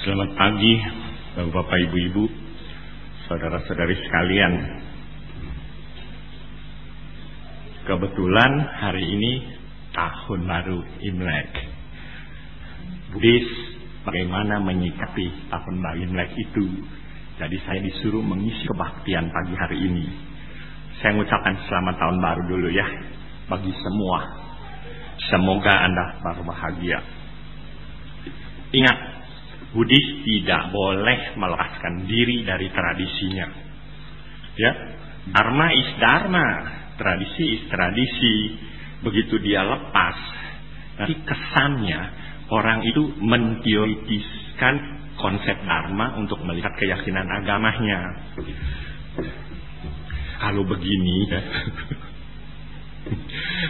Selamat pagi, Bapak, Ibu-ibu, saudara-saudari sekalian. Kebetulan hari ini tahun baru Imlek. Buddhis bagaimana menyikapi tahun baru Imlek itu. Jadi saya disuruh mengisi kebaktian pagi hari ini. Saya mengucapkan selamat tahun baru dulu ya bagi semua. Semoga Anda berbahagia. Ingat, Buddhis tidak boleh melepaskan diri dari tradisinya. Ya, dharma is dharma, tradisi is tradisi. Begitu dia lepas, nanti kesannya orang itu menteoritiskan konsep dharma untuk melihat keyakinan agamanya. Kalau begini, ya,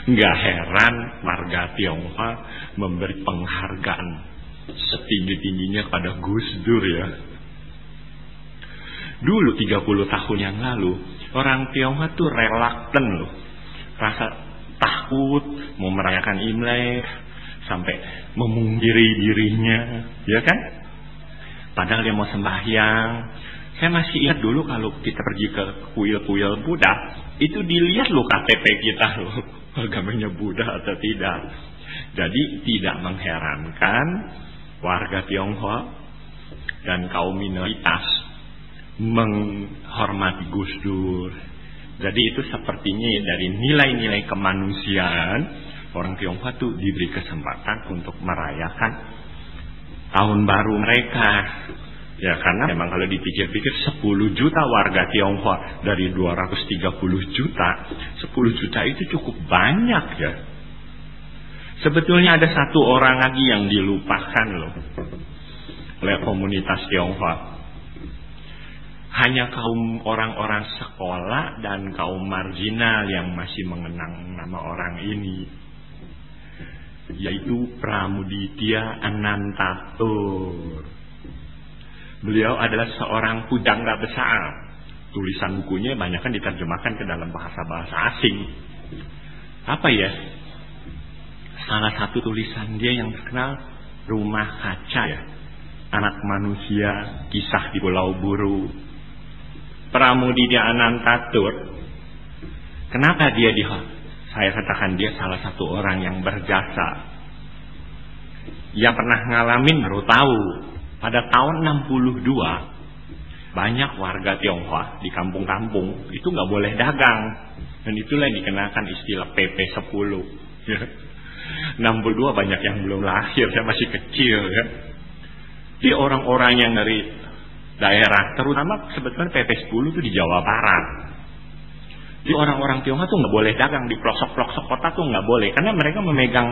nggak heran warga Tionghoa memberi penghargaan setinggi-tingginya pada Gus Dur ya. Dulu 30 tahun yang lalu orang Tionghoa tuh reluctant loh, rasa takut mau merayakan Imlek sampai memungkiri dirinya, ya kan? Padahal dia mau sembahyang. Saya masih ingat dulu kalau kita pergi ke kuil-kuil Buddha, itu dilihat loh KTP kita loh, agamanya Buddha atau tidak. Jadi tidak mengherankan warga Tionghoa dan kaum minoritas menghormati Gus Dur. Jadi itu sepertinya dari nilai-nilai kemanusiaan, orang Tionghoa tuh diberi kesempatan untuk merayakan tahun baru mereka. Ya karena memang kalau dipikir-pikir 10 juta warga Tionghoa dari 230 juta, 10 juta itu cukup banyak ya. Sebetulnya ada satu orang lagi yang dilupakan loh oleh komunitas Tionghoa. Hanya kaum orang-orang sekolah dan kaum marginal yang masih mengenang nama orang ini, yaitu Pramuditya Anantatur. Beliau adalah seorang pujangga besar. Tulisan bukunya banyak kan diterjemahkan ke dalam bahasa-bahasa asing. Apa ya? Salah satu tulisan dia yang terkenal Rumah Kaca ya, Anak Manusia, Kisah di Pulau Buru. Pramuditya Anantatur, kenapa saya katakan dia salah satu orang yang berjasa. Yang pernah ngalamin baru tahu. Pada tahun 62 banyak warga Tionghoa di kampung-kampung itu nggak boleh dagang, dan itulah yang dikenakan istilah PP 10 ya. 62 banyak yang belum lahir, saya masih kecil ya. Di orang-orang yang dari daerah, terutama sebetulnya PP 10 itu di Jawa Barat. Di orang-orang Tionghoa tuh nggak boleh dagang di pelosok-pelosok kota tuh nggak boleh, karena mereka memegang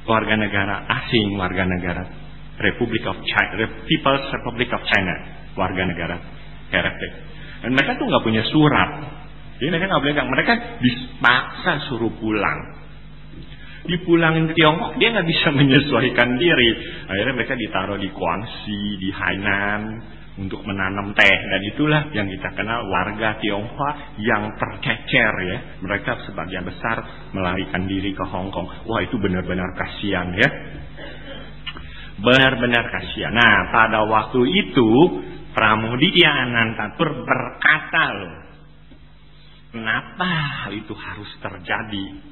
warga negara asing, warga negara Republic of China, People's Republic of China, warga negara heretik. Dan mereka tuh nggak punya surat, jadi mereka nggak boleh dagang. Mereka dipaksa suruh pulang. Dipulangin ke Tiongkok, dia nggak bisa menyesuaikan diri. Akhirnya mereka ditaruh di Guangxi, di Hainan untuk menanam teh, dan itulah yang kita kenal warga Tionghoa yang tercecer ya. Mereka sebagian besar melarikan diri ke Hong Kong. Wah, itu benar-benar kasihan ya. Benar-benar kasihan. Nah, pada waktu itu Pramuditya Anantatur berkata loh, kenapa hal itu harus terjadi?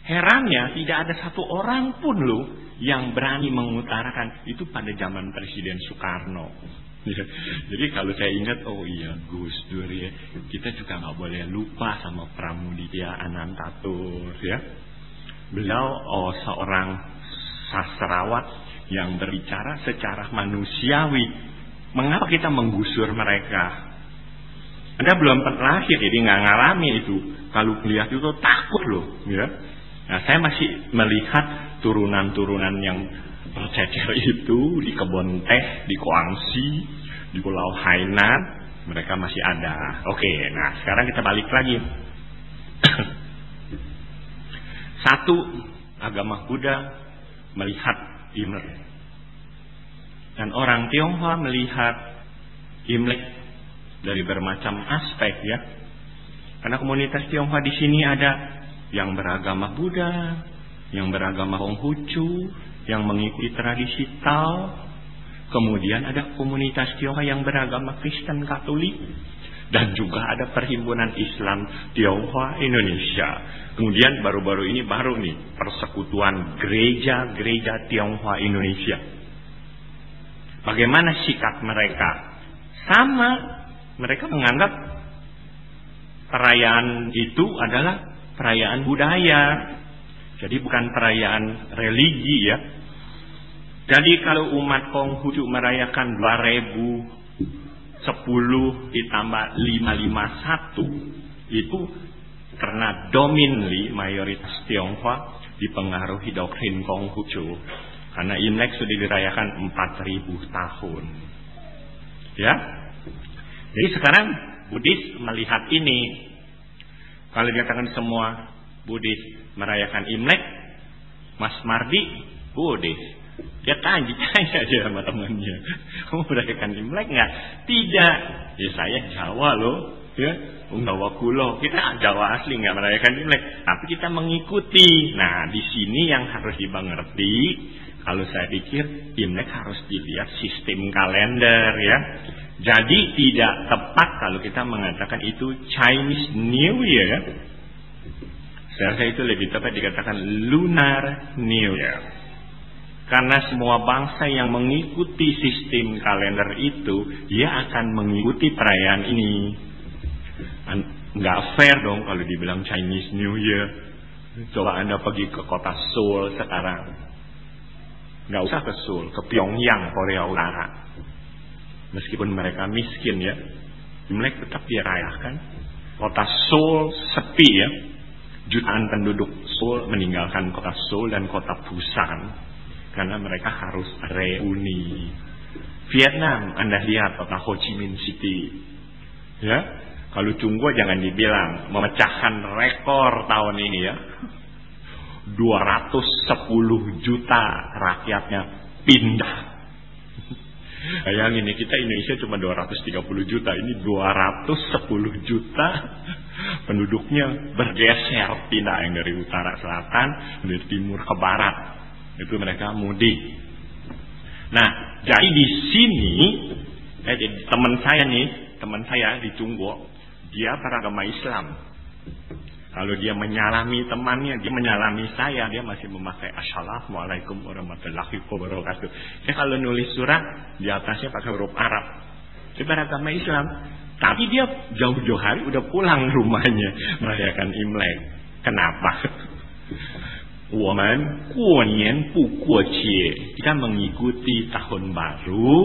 Herannya tidak ada satu orang pun loh yang berani mengutarakan itu pada zaman Presiden Soekarno. Jadi kalau saya ingat, oh iya Gus Dur ya, kita juga nggak boleh lupa sama Pramuditya Anantatur ya. Beliau seorang sastrawan yang berbicara secara manusiawi. Mengapa kita menggusur mereka? Anda belum pernah lahir, jadi nggak ngalami itu. Kalau lihat itu takut loh ya. Nah, saya masih melihat turunan-turunan yang tercecer itu di kebun teh, di Guangxi, di Pulau Hainan, mereka masih ada. Oke, nah sekarang kita balik lagi. Satu, agama Buddha melihat Imlek, dan orang Tionghoa melihat Imlek dari bermacam aspek ya. Karena komunitas Tionghoa di sini ada yang beragama Buddha, yang beragama Konghucu, yang mengikuti tradisi Tao, Kemudian ada komunitas Tionghoa yang beragama Kristen Katolik. Dan juga ada Perhimpunan Islam Tionghoa Indonesia. Kemudian baru-baru ini Persekutuan Gereja-Gereja Tionghoa Indonesia. Bagaimana sikap mereka? Sama, mereka menganggap perayaan itu adalah perayaan budaya. Jadi bukan perayaan religi ya. Jadi kalau umat Konghucu merayakan 2010 ditambah 551 itu karena dominantly mayoritas Tionghoa dipengaruhi doktrin Konghucu. Karena Imlek sudah dirayakan 4000 tahun. Ya. Jadi sekarang Buddhis melihat ini. Kalau dikatakan semua Buddhis merayakan Imlek, Mas Mardi Buddhis. Dia tanya aja sama temannya, kamu merayakan Imlek nggak? Tidak. Ya saya Jawa loh, ya. Jawa kulo, kita Jawa asli nggak merayakan Imlek, tapi kita mengikuti. Nah di sini yang harus dimengerti. Kalau saya pikir Imlek harus dilihat sistem kalender ya. Jadi tidak tepat kalau kita mengatakan itu Chinese New Year. Saya rasa itu lebih tepat dikatakan Lunar New Year. Karena semua bangsa yang mengikuti sistem kalender itu, dia akan mengikuti perayaan ini. Nggak fair dong kalau dibilang Chinese New Year. Coba Anda pergi ke kota Seoul sekarang. Nggak usah ke Seoul, ke Pyongyang, Korea Utara. Meskipun mereka miskin ya, Imlek tetap dirayakan. Kota Seoul sepi ya. Jutaan penduduk Seoul meninggalkan kota Seoul dan kota Busan. Karena mereka harus reuni. Vietnam, Anda lihat kota Ho Chi Minh City. Ya, kalau Chungguo jangan dibilang memecahkan rekor tahun ini ya. 210 juta rakyatnya pindah. Bayangin ini kita Indonesia cuma 230 juta, ini 210 juta penduduknya bergeser, pindah yang dari utara selatan, dari timur ke barat. Itu mereka mudik. Nah, jadi di sini teman saya di Chungguo, dia beragama Islam. Kalau dia menyalami temannya, dia menyalami saya, dia masih memakai Assalamualaikum warahmatullahi wabarakatuh. Dia kalau nulis surat di atasnya pakai huruf Arab. Dia beragama Islam, tapi dia jauh-jauh hari udah pulang rumahnya merayakan Imlek. Kenapa? Kita mengikuti tahun baru,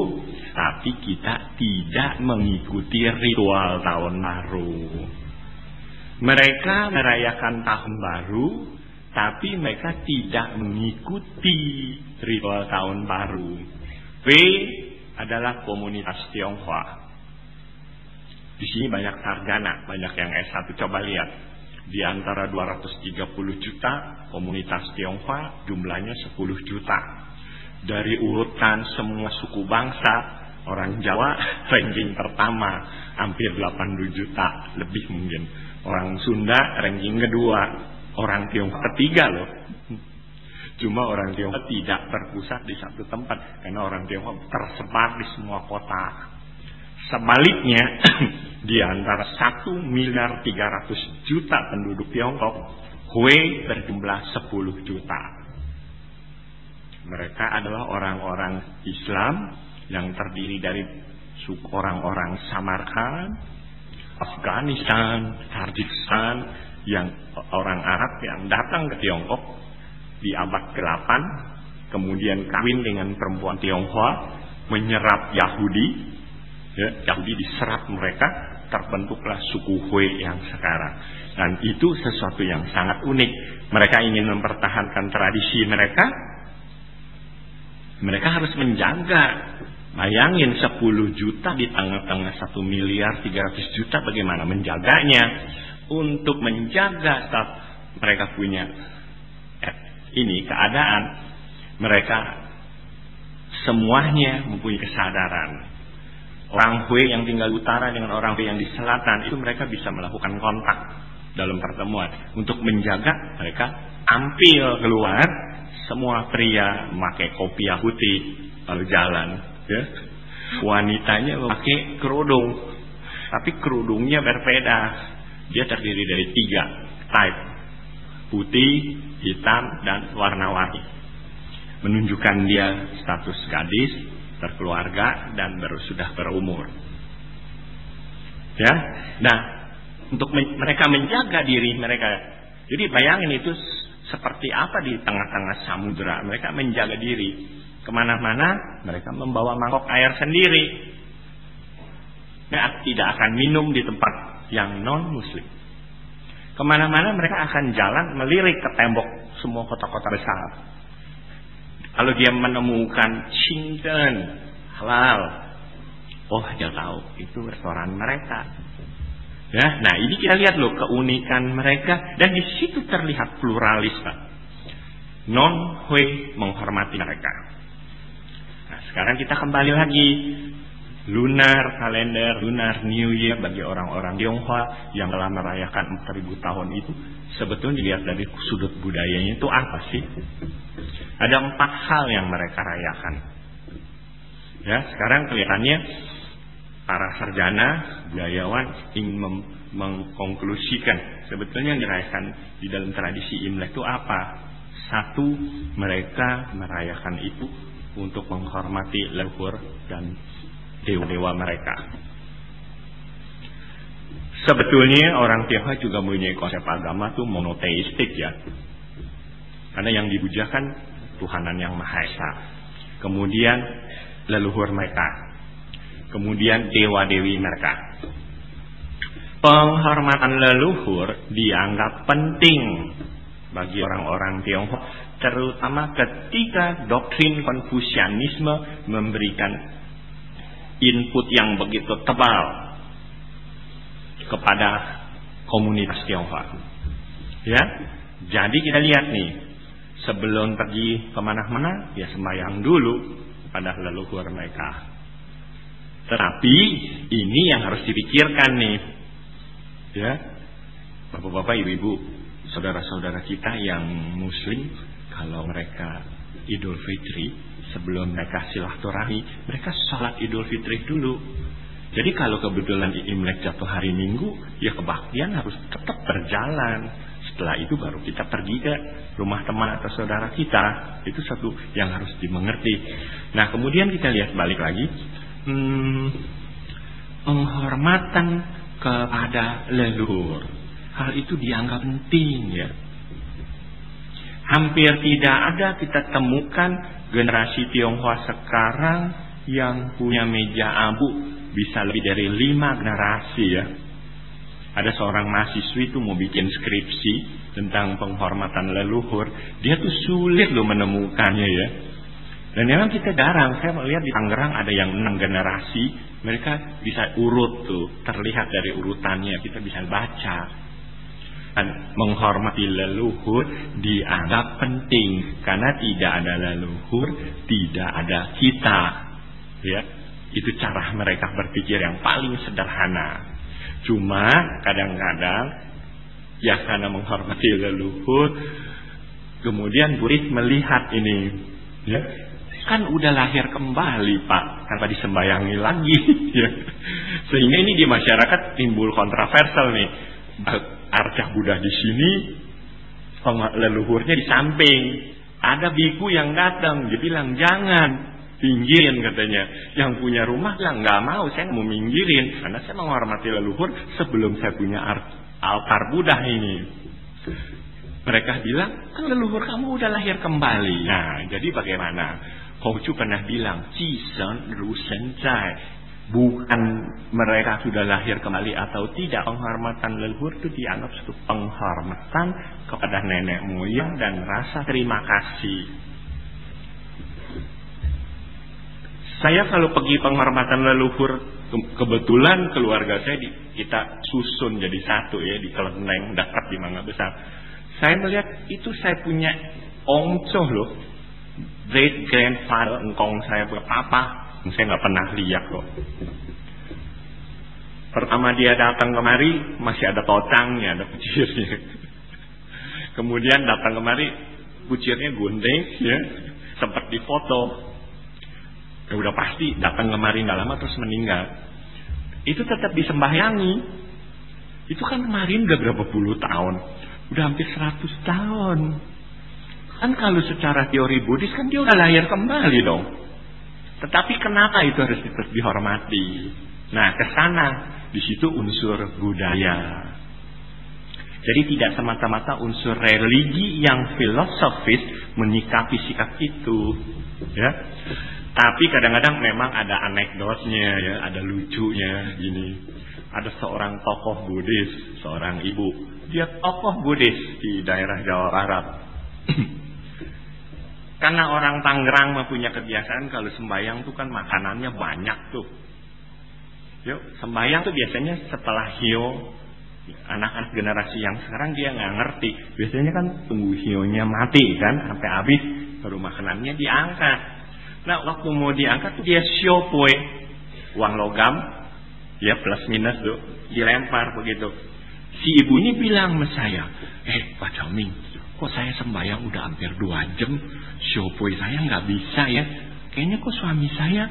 tapi kita tidak mengikuti ritual tahun baru. Mereka merayakan tahun baru, tapi mereka tidak mengikuti ritual tahun baru. P adalah komunitas Tionghoa. Di sini banyak sarjana, banyak yang S1. Coba lihat. Di antara 230 juta komunitas Tionghoa jumlahnya 10 juta. Dari urutan semua suku bangsa, orang Jawa ranking pertama hampir 80 juta lebih mungkin. Orang Sunda ranking kedua, orang Tionghoa ketiga loh. Cuma orang Tionghoa tidak terpusat di satu tempat karena orang Tionghoa tersebar di semua kota. Sebaliknya, di antara 1,3 miliar penduduk Tiongkok, Hui berjumlah 10 juta. Mereka adalah orang-orang Islam yang terdiri dari suku orang-orang Samarkand, Afghanistan, Tajikistan, yang orang Arab yang datang ke Tiongkok di abad ke-8, kemudian kawin dengan perempuan Tionghoa, menyerap Yahudi. Ya, Yahudi diserap mereka, terbentuklah suku Hui yang sekarang. Dan itu sesuatu yang sangat unik. Mereka ingin mempertahankan tradisi mereka. Mereka harus menjaga. Bayangin 10 juta di tengah-tengah 1,3 miliar bagaimana menjaganya. Untuk menjaga saat mereka punya ini keadaan, mereka semuanya mempunyai kesadaran. Orang Hui yang tinggal di utara dengan orang Hui yang di selatan, itu mereka bisa melakukan kontak dalam pertemuan. Untuk menjaga, mereka tampil keluar, semua pria memakai kopiah putih lalu jalan. ya. Wanitanya pakai kerudung, tapi kerudungnya berbeda. Dia terdiri dari 3 type, putih, hitam, dan warna-warni, menunjukkan dia status gadis, berkeluarga, dan sudah berumur. Ya, nah untuk mereka menjaga diri mereka. Jadi bayangin itu seperti apa di tengah-tengah samudera. Mereka menjaga diri. Kemana-mana mereka membawa mangkok air sendiri. Mereka tidak akan minum di tempat yang non-muslim. Kemana-mana mereka akan jalan melirik ke tembok semua kota-kota besar. Kalau dia menemukan Qingden halal, oh dia tahu itu restoran mereka. Ya, nah ini kita lihat loh keunikan mereka, dan di situ terlihat pluralis, Pak. Non-Hui menghormati mereka. Nah, sekarang kita kembali lagi. Lunar kalender, Lunar New Year bagi orang-orang Tionghoa yang telah merayakan 4000 tahun itu, sebetulnya dilihat dari sudut budayanya itu apa sih? Ada 4 hal yang mereka rayakan. Ya, sekarang kelihatannya para sarjana budayawan ingin mengkonklusikan sebetulnya yang dirayakan di dalam tradisi Imlek itu apa. 1, mereka merayakan itu untuk menghormati leluhur dan dewa-dewa mereka. Sebetulnya orang Tionghoa juga mempunyai konsep agama tuh monoteistik ya. Karena yang dipujakan Tuhanan yang Maha Esa. Kemudian leluhur mereka. Kemudian dewa-dewi mereka. Penghormatan leluhur dianggap penting bagi orang-orang Tionghoa, terutama ketika doktrin Konfusianisme memberikan input yang begitu tebal kepada komunitas Tionghoa. Ya, jadi kita lihat nih, sebelum pergi kemana-mana, ya sembahyang dulu pada leluhur mereka. Tetapi ini yang harus dipikirkan nih, ya, bapak-bapak, ibu-ibu, saudara-saudara kita yang Muslim, kalau mereka Idul Fitri, sebelum mereka silaturahmi, mereka sholat Idul Fitri dulu. Jadi kalau kebetulan Imlek jatuh hari Minggu, ya kebaktian harus tetap berjalan. Setelah itu baru kita pergi ke rumah teman atau saudara kita. Itu satu yang harus dimengerti. Nah, kemudian kita lihat balik lagi, penghormatan kepada leluhur. Hal itu dianggap penting ya. Hampir tidak ada kita temukan generasi Tionghoa sekarang yang punya meja abu bisa lebih dari 5 generasi ya. Ada seorang mahasiswi itu mau bikin skripsi tentang penghormatan leluhur, dia tuh sulit loh menemukannya ya. Dan memang kita jarang, saya melihat di Tangerang ada yang 6 generasi, mereka bisa urut tuh, terlihat dari urutannya, kita bisa baca. Dan menghormati leluhur dianggap penting, karena tidak ada leluhur, tidak ada kita. Ya, itu cara mereka berpikir yang paling sederhana. Cuma kadang-kadang ya karena menghormati leluhur, kemudian murid melihat ini, ya, kan udah lahir kembali Pak, tanpa disembayangi lagi, ya. Sehingga ini di masyarakat timbul kontroversial nih. Arcah Buddha di sini, leluhurnya di samping. Ada biku yang datang, dia bilang jangan, pinggirin katanya. Yang punya rumah bilang nggak mau, saya mau minggirin karena saya menghormati leluhur sebelum saya punya altar Buddha ini. Mereka bilang kan leluhur kamu udah lahir kembali. Nah, jadi bagaimana? Konghucu pernah bilang, Jisen Ru Shen Zai. Bukan mereka sudah lahir kembali atau tidak, penghormatan leluhur itu dianggap suatu penghormatan kepada nenek moyang dan rasa terima kasih. Saya kalau pergi penghormatan leluhur, kebetulan keluarga saya kita susun jadi satu ya di Kelenteng dekat di Mangga Besar. Saya melihat itu saya punya ongcoh loh, great grandfather engkong saya berpapa. Saya nggak pernah lihat kok. Pertama dia datang kemari masih ada tocangnya, ada kucirnya. Kemudian datang kemari kucirnya gundeng, ya, sempat difoto. Ya udah pasti datang kemari nggak lama terus meninggal. Itu tetap disembahyangi. Itu kan kemarin udah berapa puluh tahun, udah hampir 100 tahun. Kan kalau secara teori Buddhis kan dia udah lahir kembali dong. Tetapi kenapa itu harus tetap dihormati? Nah, kesana di situ unsur budaya. Jadi tidak semata-mata unsur religi yang filosofis menyikapi sikap itu, ya. Tapi kadang-kadang memang ada anekdotnya, ya, ada lucunya gini. Ada seorang tokoh Buddhis, seorang ibu, dia tokoh Buddhis di daerah Jawa Barat. Karena orang Tangerang mempunyai kebiasaan kalau sembahyang tuh kan makanannya banyak tuh. Yuk, sembahyang tuh biasanya setelah hio. Anak-anak generasi yang sekarang dia nggak ngerti. Biasanya kan tunggu hionya mati kan sampai habis baru makanannya diangkat. Nah, waktu mau diangkat tuh dia siopoi, uang logam, ya plus minus tuh dilempar begitu. Si ibu ini bilang sama saya, Pak Coming, kok saya sembahyang udah hampir 2 jam, siopoi saya nggak bisa ya. Kayaknya kok suami saya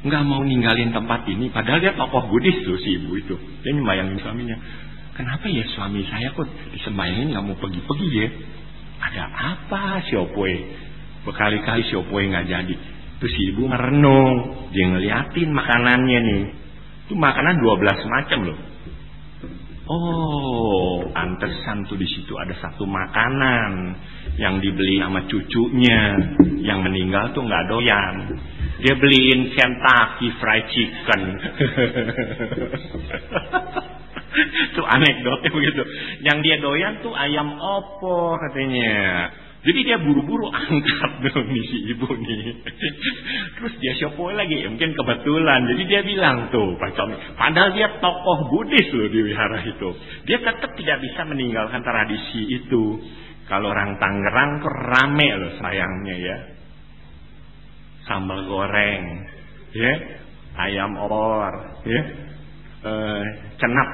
nggak mau ninggalin tempat ini. Padahal dia tokoh Buddhis tuh si ibu itu. Dia nyembayangin suaminya. Kenapa ya suami saya kok disembayangin nggak mau pergi-pergi ya? Ada apa siopoi? Berkali-kali siopoi nggak jadi. Terus si ibu merenung, dia ngeliatin makanannya nih. Itu makanan 12 macam loh. Oh, pantesan tuh di situ ada satu makanan yang dibeli sama cucunya yang meninggal tuh nggak doyan. Dia beliin Kentucky Fried Chicken. Itu anekdotnya begitu. Yang dia doyan tuh ayam opor katanya. Jadi dia buru-buru angkat dong nih si ibu nih. Terus dia siopoi lagi, mungkin kebetulan. Jadi dia bilang tuh, Pak Coming, padahal dia tokoh Buddhis loh di wihara itu. Dia tetap tidak bisa meninggalkan tradisi itu. Kalau orang Tangerang tuh rame loh sayangnya ya. Sambal goreng, ya, ayam opor, ya, cenap,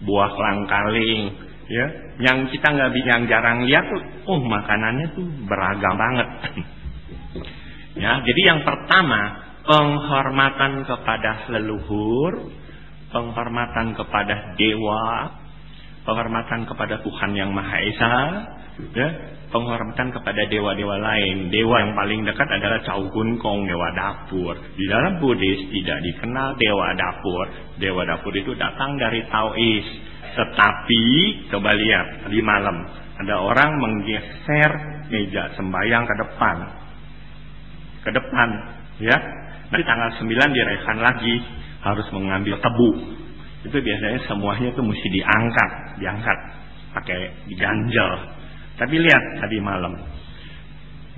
buah langkaling, ya, yang kita nggak yang jarang lihat tuh, makanannya tuh beragam banget. Ya, jadi yang pertama penghormatan kepada leluhur, penghormatan kepada dewa, penghormatan kepada Tuhan yang Maha Esa, ya, penghormatan kepada dewa-dewa lain. Dewa yang paling dekat adalah Chow Kun Kong, dewa dapur. Di dalam Buddhis tidak dikenal dewa dapur. Dewa dapur itu datang dari Taois. Tetapi coba lihat di malam ada orang menggeser meja sembahyang ke depan, ya. Nanti tanggal 9 dirayakan lagi harus mengambil tebu. Itu biasanya semuanya itu mesti diangkat pakai diganjel. Tapi lihat tadi malam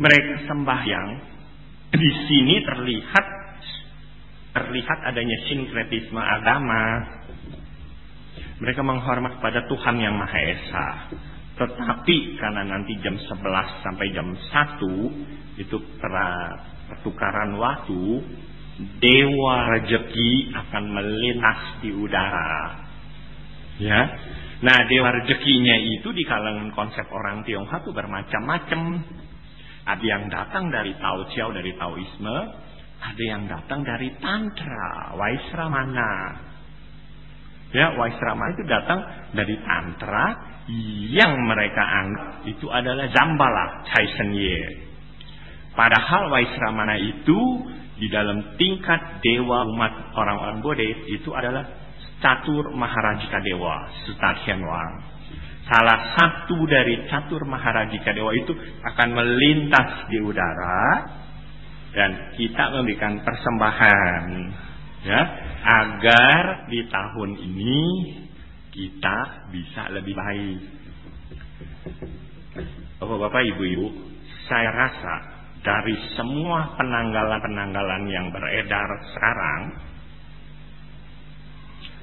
mereka sembahyang di sini terlihat adanya sinkretisme agama. Mereka menghormat pada Tuhan yang Maha Esa. Tetapi karena nanti jam 11 sampai jam 1 itu pertukaran waktu, dewa rezeki akan melintas di udara. Ya. Nah, dewa rezekinya itu di kalangan konsep orang Tionghoa itu bermacam-macam. Ada yang datang dari Tao Chiao, dari Taoisme, ada yang datang dari Tantra, Waisramana. Ya, Waisramana itu datang dari Tantra yang mereka anggap itu adalah Zambala, Chai Sen Ye. Padahal Waisramana itu di dalam tingkat dewa umat orang-orang Buddhis itu adalah Catur Maharajika Dewa, Sutatian Wang. Salah satu dari Catur Maharajika Dewa itu akan melintas di udara dan kita memberikan persembahan, ya, agar di tahun ini kita bisa lebih baik. Bapak-bapak, ibu-ibu, saya rasa dari semua penanggalan-penanggalan yang beredar sekarang,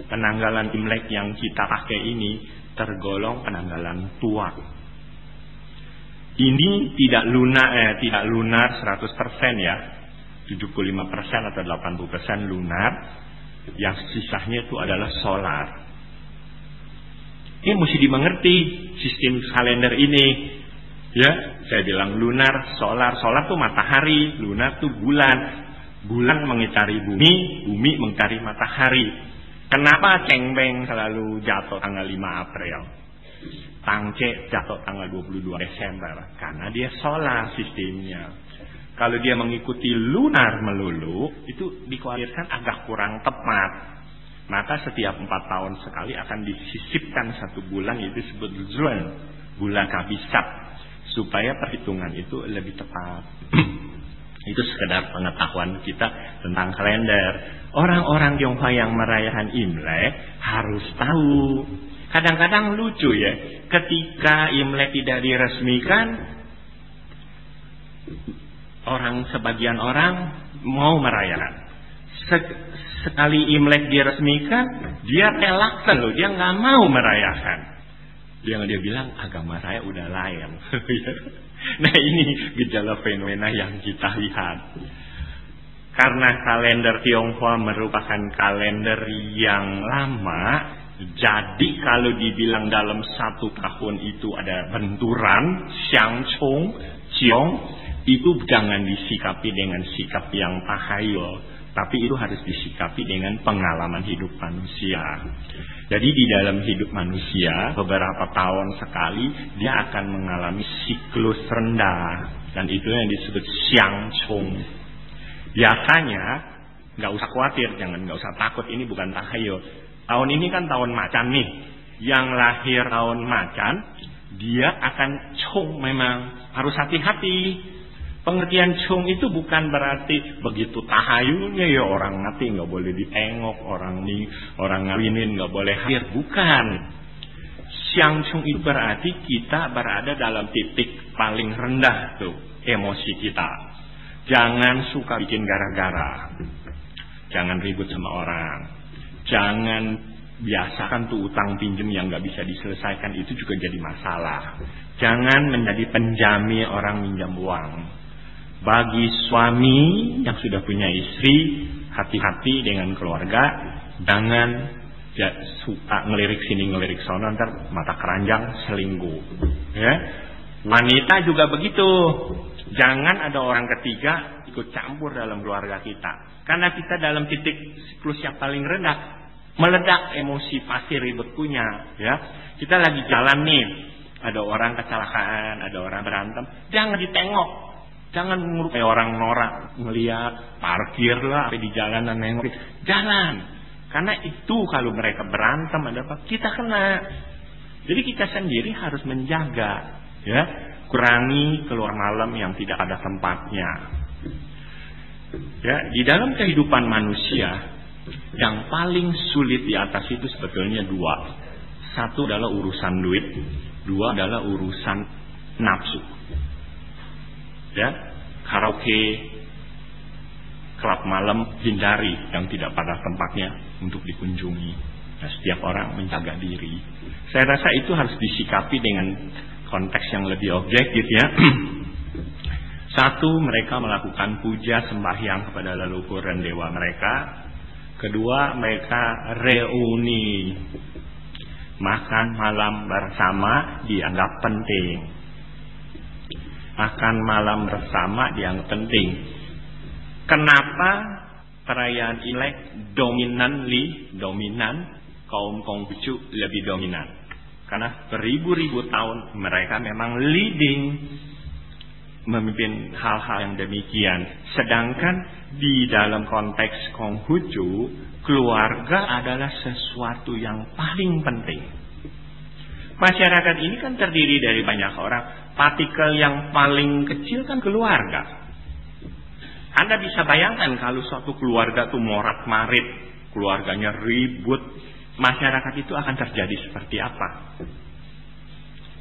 penanggalan Imlek yang kita pakai ini tergolong penanggalan tua. Ini tidak lunar 100% ya. 75% atau 80% lunar. Yang sisanya itu adalah solar. Ini mesti dimengerti sistem kalender ini. Ya, saya bilang lunar, solar. Solar tuh matahari, lunar tuh bulan. Bulan mengitari bumi, bumi mengitari matahari. Kenapa cengbeng selalu jatuh tanggal 5 April? Tangce jatuh tanggal 22 Desember. Karena dia solar sistemnya. Kalau dia mengikuti lunar melulu, itu dikhawatirkan agak kurang tepat. Maka setiap 4 tahun sekali akan disisipkan satu bulan, yaitu disebut Zulhijjah, bulan Kabisat, supaya perhitungan itu lebih tepat. Itu sekedar pengetahuan kita tentang kalender. Orang-orang Tionghoa yang merayakan Imlek harus tahu. Kadang-kadang lucu ya, ketika Imlek tidak diresmikan, sebagian orang mau merayakan. Sekali Imlek diresmikan, dia relaksan loh, dia nggak mau merayakan. Dia bilang agama saya udah lain. Nah, ini gejala fenomena yang kita lihat. Karena kalender Tionghoa merupakan kalender yang lama, jadi kalau dibilang dalam 1 tahun itu ada benturan, xiangchong, ciong, itu jangan disikapi dengan sikap yang tahayul, tapi itu harus disikapi dengan pengalaman hidup manusia. Jadi di dalam hidup manusia beberapa tahun sekali dia akan mengalami siklus rendah, dan itu yang disebut xiangchong. Biasanya nggak usah khawatir, nggak usah takut, ini bukan tahayul. Tahun ini kan tahun macan nih, yang lahir tahun macan dia akan chong, memang harus hati-hati. Pengertian chung itu bukan berarti begitu tahayulnya ya orang mati nggak boleh ditengok, orang ngawinin nggak boleh hadir, bukan. Siang chung itu berarti kita berada dalam titik paling rendah tuh emosi kita. Jangan suka bikin gara-gara, jangan ribut sama orang, jangan biasakan tuh utang pinjem yang nggak bisa diselesaikan, itu juga jadi masalah. Jangan menjadi penjami orang minjam uang. Bagi suami yang sudah punya istri, hati-hati dengan keluarga. Jangan suka ngelirik sini ngelirik sana, ntar mata keranjang selingkuh. Ya. Wanita juga begitu. Jangan ada orang ketiga ikut campur dalam keluarga kita. Karena kita dalam titik siklus yang paling rendah, meledak emosi pasti ribet punya. Ya. Kita lagi jalan nih, ada orang kecelakaan, ada orang berantem, jangan ditengok. Jangan nguruk kayak orang norak ngelihat parkir lah sampai di jalanan nengok. Jangan. Karena itu kalau mereka berantem ada apa, kita kena. Jadi kita sendiri harus menjaga, ya. Kurangi keluar malam yang tidak ada tempatnya. Ya, di dalam kehidupan manusia yang paling sulit di atas itu sebetulnya 2. 1 adalah urusan duit, 2 adalah urusan nafsu. Ya, karaoke, klub malam hindari yang tidak pada tempatnya untuk dikunjungi. Nah, setiap orang menjaga diri. Saya rasa itu harus disikapi dengan konteks yang lebih objektif ya. 1, mereka melakukan puja sembahyang kepada leluhur dan dewa mereka. 2, mereka reuni, makan malam bersama dianggap penting. Makan malam bersama dianggap penting. Kenapa perayaan Imlek dominan, kaum Konghucu lebih dominan? Karena beribu-ribu tahun mereka memang leading, memimpin hal-hal yang demikian. Sedangkan di dalam konteks Konghucu, keluarga adalah sesuatu yang paling penting. Masyarakat ini kan terdiri dari banyak orang. Partikel yang paling kecil kan keluarga. Anda bisa bayangkan kalau suatu keluarga itu morat-marit, keluarganya ribut, masyarakat itu akan terjadi seperti apa?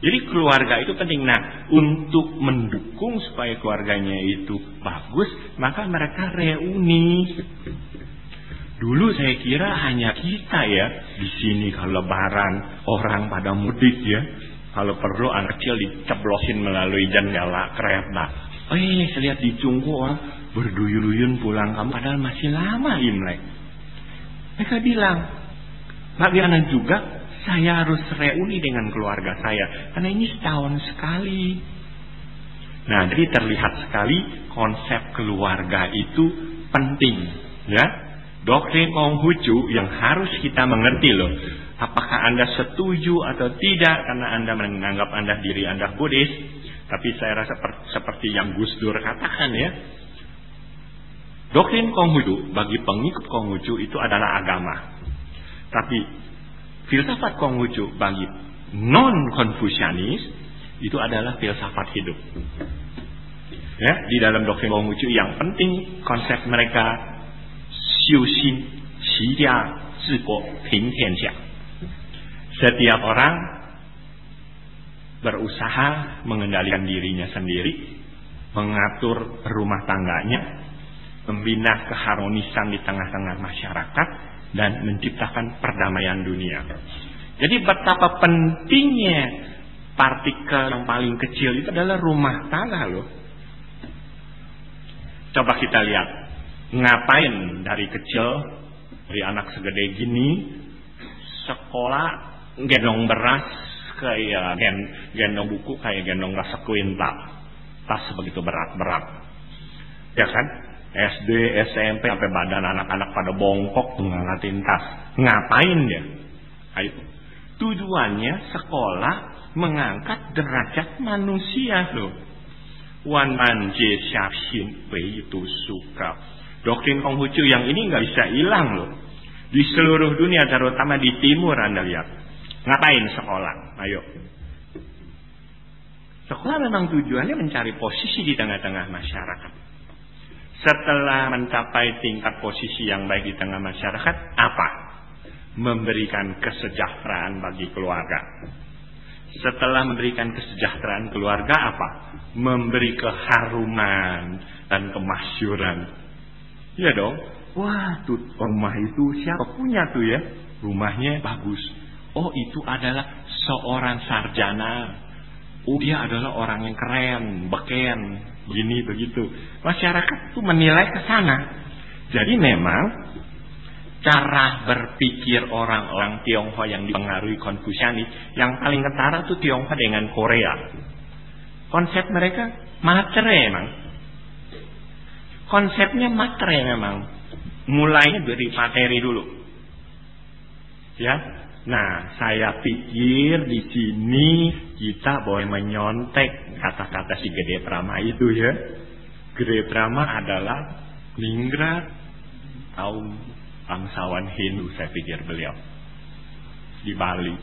Jadi keluarga itu penting. Nah, untuk mendukung supaya keluarganya itu bagus, maka mereka reuni. Dulu saya kira hanya kita ya di sini kalau lebaran orang pada mudik ya. Kalau perlu anak kecil diceblosin melalui jendela kereta. Saya lihat di Cungku orang berduyun-duyun pulang kampung padahal masih lama Imlek. Mereka bilang, bagaimana juga saya harus reuni dengan keluarga saya karena ini setahun sekali. Nah, jadi terlihat sekali konsep keluarga itu penting, ya. Doktrin Konghucu yang harus kita mengerti loh. Apakah Anda setuju atau tidak karena Anda menganggap diri Anda Buddhis? Tapi saya rasa seperti yang Gus Dur katakan, ya. Doktrin Konghucu bagi pengikut Konghucu itu adalah agama. Tapi filsafat Konghucu bagi non-Konfusianis itu adalah filsafat hidup. Ya, di dalam doktrin Konghucu yang penting konsep mereka xiuxin, xijia, ziguo, ping tianxia. Setiap orang berusaha mengendalikan dirinya sendiri, mengatur rumah tangganya, membina keharmonisan di tengah-tengah masyarakat, dan menciptakan perdamaian dunia. Jadi betapa pentingnya partikel yang paling kecil itu adalah rumah tangga loh. Coba kita lihat, ngapain dari kecil, dari anak segede gini, sekolah gendong beras kayak gendong buku kayak gendong rasa kuintal, tas begitu berat-berat, ya kan? SD, SMP sampai badan anak-anak pada bongkok ngangkatin tas. Ngapain dia? Ayo. Tujuannya sekolah mengangkat derajat manusia loh. Wan manje syafin wei itu suka. Doktrin Konghucu yang ini nggak bisa hilang loh. Di seluruh dunia, terutama di timur Anda lihat. Ngapain sekolah? Ayo. Sekolah memang tujuannya mencari posisi di tengah-tengah masyarakat. Setelah mencapai tingkat posisi yang baik di tengah masyarakat, apa? Memberikan kesejahteraan bagi keluarga. Setelah memberikan kesejahteraan keluarga, apa? Memberi keharuman dan kemasyhuran. Iya dong. Wah, tuh rumah itu siapa punya tuh ya? Rumahnya bagus. Oh, itu adalah seorang sarjana. Oh, dia adalah orang yang keren, beken, begini begitu. Masyarakat tuh menilai ke sana. Jadi memang cara berpikir orang-orang Tionghoa yang dipengaruhi Konfusianis yang paling ketara tuh Tionghoa dengan Korea. Konsep mereka matre memang. Konsepnya matre memang. Mulainya dari materi dulu. Ya. Nah, saya pikir di sini kita boleh menyontek kata-kata si Gede Prama itu ya. Gede Prama adalah Ningrat kaum bangsawan Hindu, saya pikir beliau di Bali.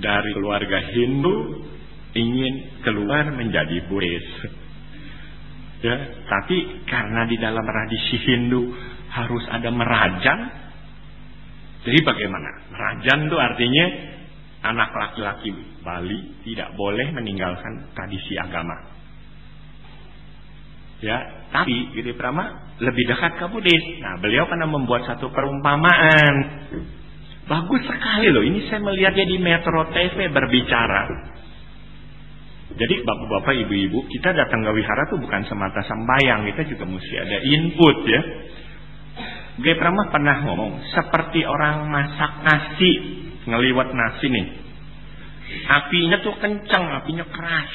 Dari keluarga Hindu ingin keluar menjadi Buddhis. Ya, tapi karena di dalam tradisi Hindu harus ada merajan. Jadi bagaimana? Merajan itu artinya anak laki-laki Bali tidak boleh meninggalkan tradisi agama. Ya, tapi Gede Prama lebih dekat ke Buddhis. Nah, beliau pernah membuat satu perumpamaan. Bagus sekali loh. Ini saya melihatnya di Metro TV berbicara. Jadi bapak-bapak, ibu-ibu, kita datang ke wihara tuh bukan semata sembahyang, kita juga mesti ada input ya. Gede Prama pernah ngomong seperti orang masak nasi, ngeliwat nasi nih. Apinya tuh kencang, apinya keras.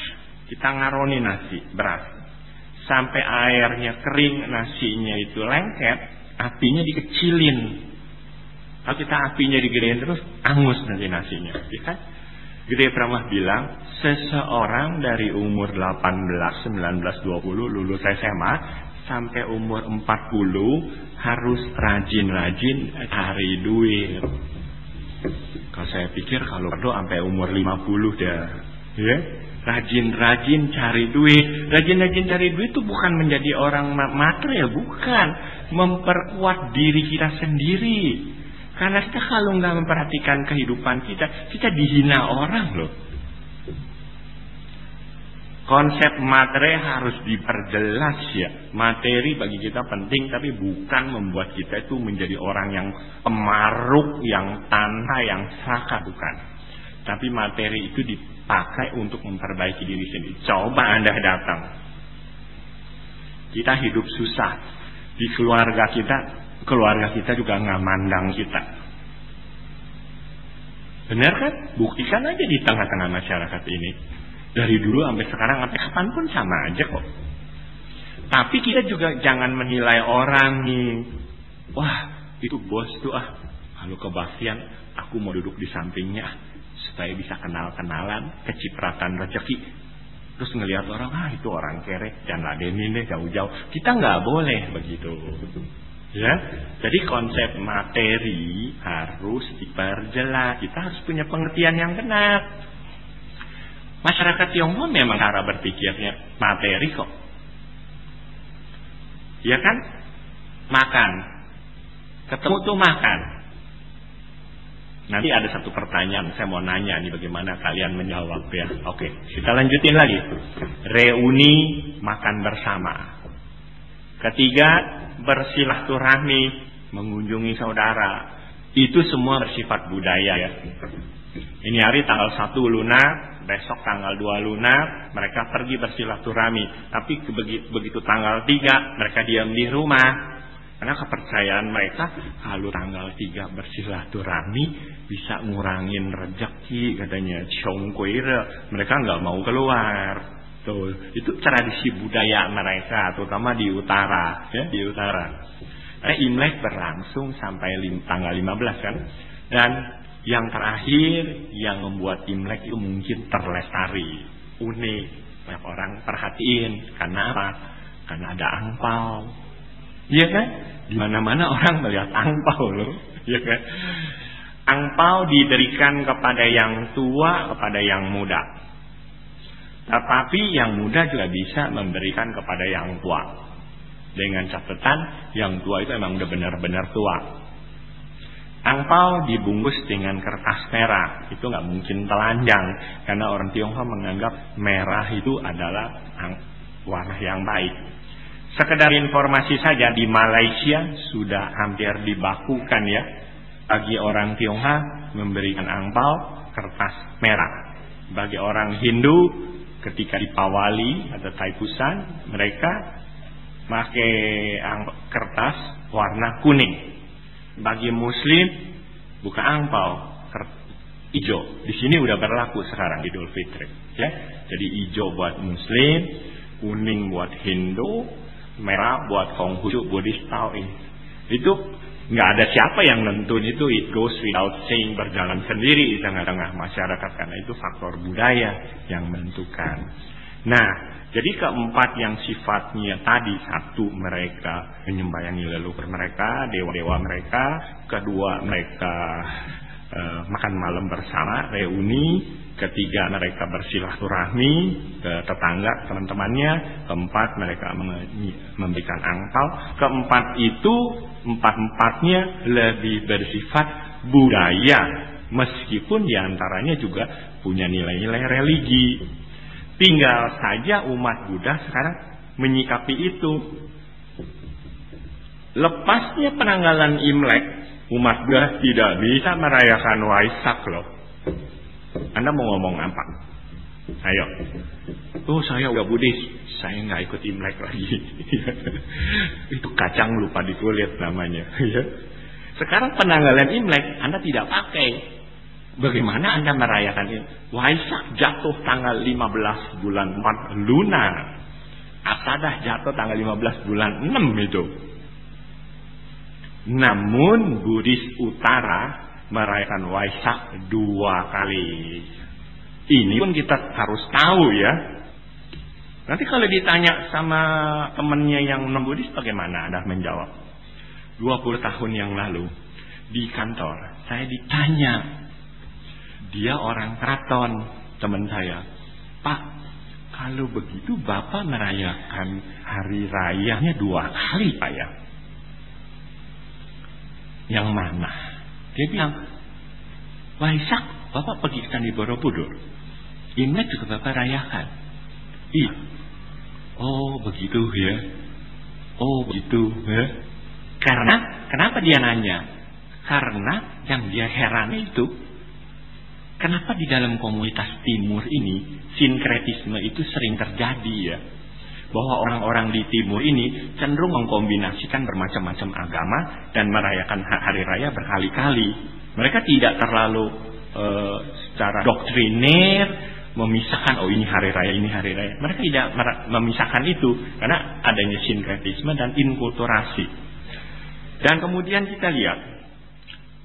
Kita ngaroni nasi, beras. Sampai airnya kering, nasinya itu lengket, apinya dikecilin. Kalau kita apinya digedein terus, angus nanti nasinya. Ya kan? Gede Prama bilang, seseorang dari umur 18, 19, 20 lulus SMA sampai umur 40 harus rajin-rajin cari duit. Kalau saya pikir kalau perlu sampai umur 50 dah, ya. Rajin-rajin cari duit. Rajin-rajin cari duit itu bukan menjadi orang material, bukan. Memperkuat diri kita sendiri. Karena kita kalau nggak memperhatikan kehidupan kita dihina orang loh. Konsep materi harus diperjelas ya. Materi bagi kita penting, tapi bukan membuat kita itu menjadi orang yang pemaruk, yang tanha, yang saka, bukan. Tapi materi itu dipakai untuk memperbaiki diri sendiri. Coba Anda datang. Kita hidup susah. Di keluarga kita juga nggak mandang kita. Benar kan? Buktikan aja di tengah-tengah masyarakat ini. Dari dulu sampai sekarang, sampai kapanpun sama aja kok. Tapi kita juga jangan menilai orang nih, wah itu bos tuh kalau kebaktian aku mau duduk di sampingnya supaya bisa kenal-kenalan, kecipratan rezeki. Terus ngelihat orang, itu orang kere, jangan ladenin deh jauh-jauh. Kita nggak boleh begitu. Ya, jadi konsep materi harus diperjelas. Kita harus punya pengertian yang benar. Masyarakat Tionghoa memang cara berpikirnya materi kok. Ya kan? Makan. Ketemu tuh makan. Nanti ada satu pertanyaan, saya mau nanya nih bagaimana kalian menjawab ya. Oke, kita lanjutin lagi. Reuni makan bersama. Ketiga, bersilaturahmi, mengunjungi saudara. Itu semua bersifat budaya ya. Ini hari tanggal 1 lunar, besok tanggal 2 lunar, mereka pergi bersilaturahmi. Tapi begitu tanggal 3, mereka diam di rumah. Karena kepercayaan mereka, kalau tanggal 3 bersilaturahmi, bisa ngurangin rezeki katanya. Chongkuire, mereka nggak mau keluar. Tuh, itu tradisi budaya mereka, terutama di utara, ya, di utara. Imlek berlangsung sampai tanggal 15 kan. Dan yang terakhir yang membuat Imlek itu mungkin terlestari, unik, banyak orang perhatiin. Karena apa? Karena ada angpau. Iya kan? Di mana-mana orang melihat angpau loh, iya kan? Angpau diberikan kepada yang tua, kepada yang muda. Tetapi yang muda juga bisa memberikan kepada yang tua. Dengan catatan yang tua itu memang udah benar-benar tua. Angpau dibungkus dengan kertas merah. Itu nggak mungkin telanjang, karena orang Tionghoa menganggap merah itu adalah warna yang baik. Sekedar informasi saja, di Malaysia sudah hampir dibakukan ya, bagi orang Tionghoa memberikan angpau kertas merah. Bagi orang Hindu ketika di Pawali atau Taipusan, mereka pakai kertas warna kuning. Bagi Muslim buka angpau hijau. Di sini udah berlaku sekarang Idul Fitri, ya. Jadi hijau buat Muslim, kuning buat Hindu, merah buat Konghucu, Buddhis, Taoist. Itu nggak ada siapa yang nentuin itu. It goes without saying, berjalan sendiri di tengah-tengah masyarakat, karena itu faktor budaya yang menentukan. Nah, jadi keempat yang sifatnya tadi, satu, mereka menyembayangi leluhur mereka, dewa-dewa mereka. Kedua, mereka makan malam bersama, reuni. Ketiga, mereka bersilaturahmi ke tetangga, teman-temannya. Keempat, mereka memberikan angpau. Keempat itu, empat-empatnya lebih bersifat budaya, meskipun diantaranya juga punya nilai-nilai religi. Tinggal saja umat Buddha sekarang menyikapi itu. Lepasnya penanggalan Imlek, umat Buddha tidak bisa merayakan Waisak loh. Anda mau ngomong apa? Ayo. Oh, saya udah Buddhis, saya nggak ikut Imlek lagi. Itu kacang lupa di kulit namanya. Sekarang penanggalan Imlek Anda tidak pakai. Bagaimana Anda merayakan ini? Waisak jatuh tanggal 15 bulan 4 lunar. Asadah jatuh tanggal 15 bulan 6 itu. Namun Buddhis Utara merayakan Waisak 2 kali. Ini pun kita harus tahu ya. Nanti kalau ditanya sama temannya yang non-Buddhis, bagaimana Anda menjawab? 20 tahun yang lalu di kantor saya ditanya, dia orang keraton, teman saya, Pak, kalau begitu Bapak merayakan hari rayanya 2 kali Pak ya? Yang mana? Dia bilang, Waisak Bapak pergi ke Candi Borobudur, Imlek juga Bapak rayakan. Iya. Oh begitu ya. Oh begitu ya. Karena kenapa dia nanya? Karena yang dia heran itu, kenapa di dalam komunitas timur ini sinkretisme itu sering terjadi ya. Bahwa orang-orang di timur ini cenderung mengkombinasikan bermacam-macam agama dan merayakan hari raya berkali-kali. Mereka tidak terlalu secara doktriner memisahkan, oh ini hari raya, ini hari raya. Mereka tidak memisahkan itu karena adanya sinkretisme dan inkulturasi. Dan kemudian kita lihat,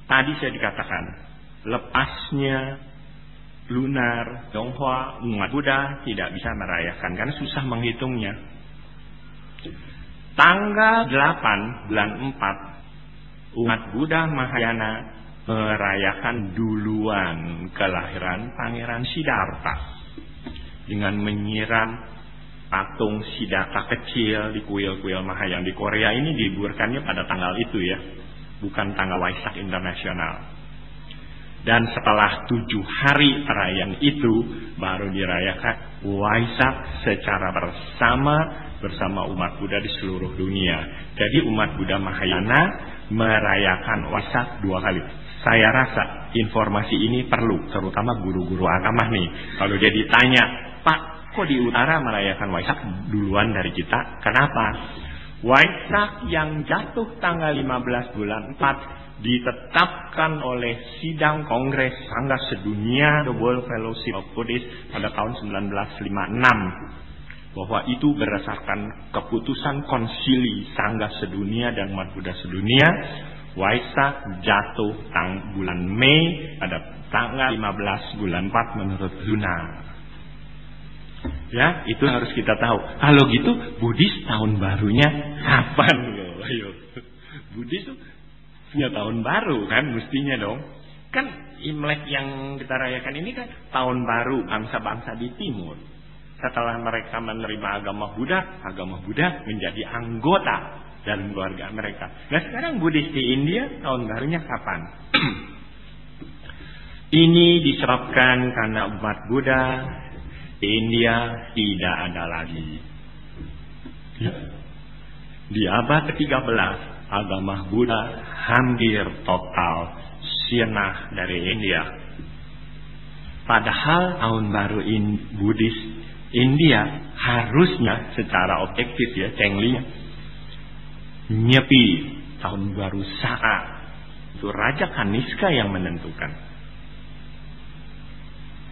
tadi saya dikatakan lepasnya lunar, Tionghoa, umat Buddha tidak bisa merayakan karena susah menghitungnya. Tanggal 8 bulan 4 umat Buddha Mahayana merayakan duluan kelahiran Pangeran Siddhartha dengan menyiram patung Siddhartha kecil di kuil-kuil Mahayana. Di Korea ini diliburkannya pada tanggal itu ya, bukan tanggal Waisak internasional. Dan setelah 7 hari perayaan itu baru dirayakan Waisak secara bersama umat Buddha di seluruh dunia. Jadi umat Buddha Mahayana merayakan Waisak 2 kali. Saya rasa informasi ini perlu, terutama guru-guru agama nih. Kalau dia ditanya, Pak, kok di utara merayakan Waisak duluan dari kita? Kenapa? Waisak yang jatuh tanggal 15 bulan 4 ditetapkan oleh Sidang Kongres Sangha Sedunia, The World Fellowship of Buddhists pada tahun 1956. Bahwa itu berdasarkan keputusan konsili Sangha Sedunia dan umat Buddha sedunia. Waisak jatuh bulan Mei pada tanggal 15 bulan 4 menurut lunar. Ya, itu harus kita tahu. Kalau gitu Buddhis tahun barunya kapan? Ayo. Buddhis punya tahun baru kan mestinya dong. Kan Imlek yang kita rayakan ini kan tahun baru bangsa-bangsa di timur. Setelah mereka menerima agama Buddha menjadi anggota dalam keluarga mereka. Nah sekarang Buddhis di India tahun barunya kapan? Ini disebabkan karena umat Buddha di India tidak ada lagi. Di abad ke-13 agama Buddha hampir total sirna dari India. Padahal tahun baru Buddhis India harusnya secara objektif ya, Chengli Nyepi tahun baru Saka itu Raja Kaniska yang menentukan.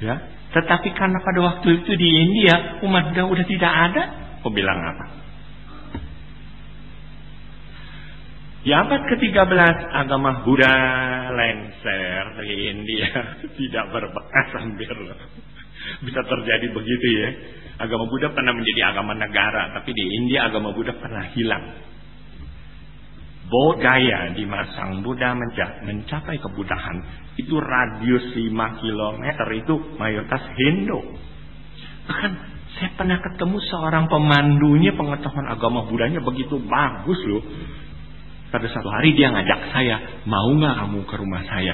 Ya, tetapi karena pada waktu itu di India umat Buddha udah tidak ada, kau bilang apa? Di abad ke-13 agama Buddha lengser dari India, tidak berbekas hampir. Bisa terjadi begitu ya. Agama Buddha pernah menjadi agama negara, tapi di India agama Buddha pernah hilang. Bodh Gaya di Masang Buddha mencapai kebudahan itu radius 5 km itu mayoritas Hindu. Bahkan saya pernah ketemu seorang pemandunya, pengetahuan agama Buddhanya begitu bagus loh. Pada satu hari dia ngajak saya, mau nggak kamu ke rumah saya?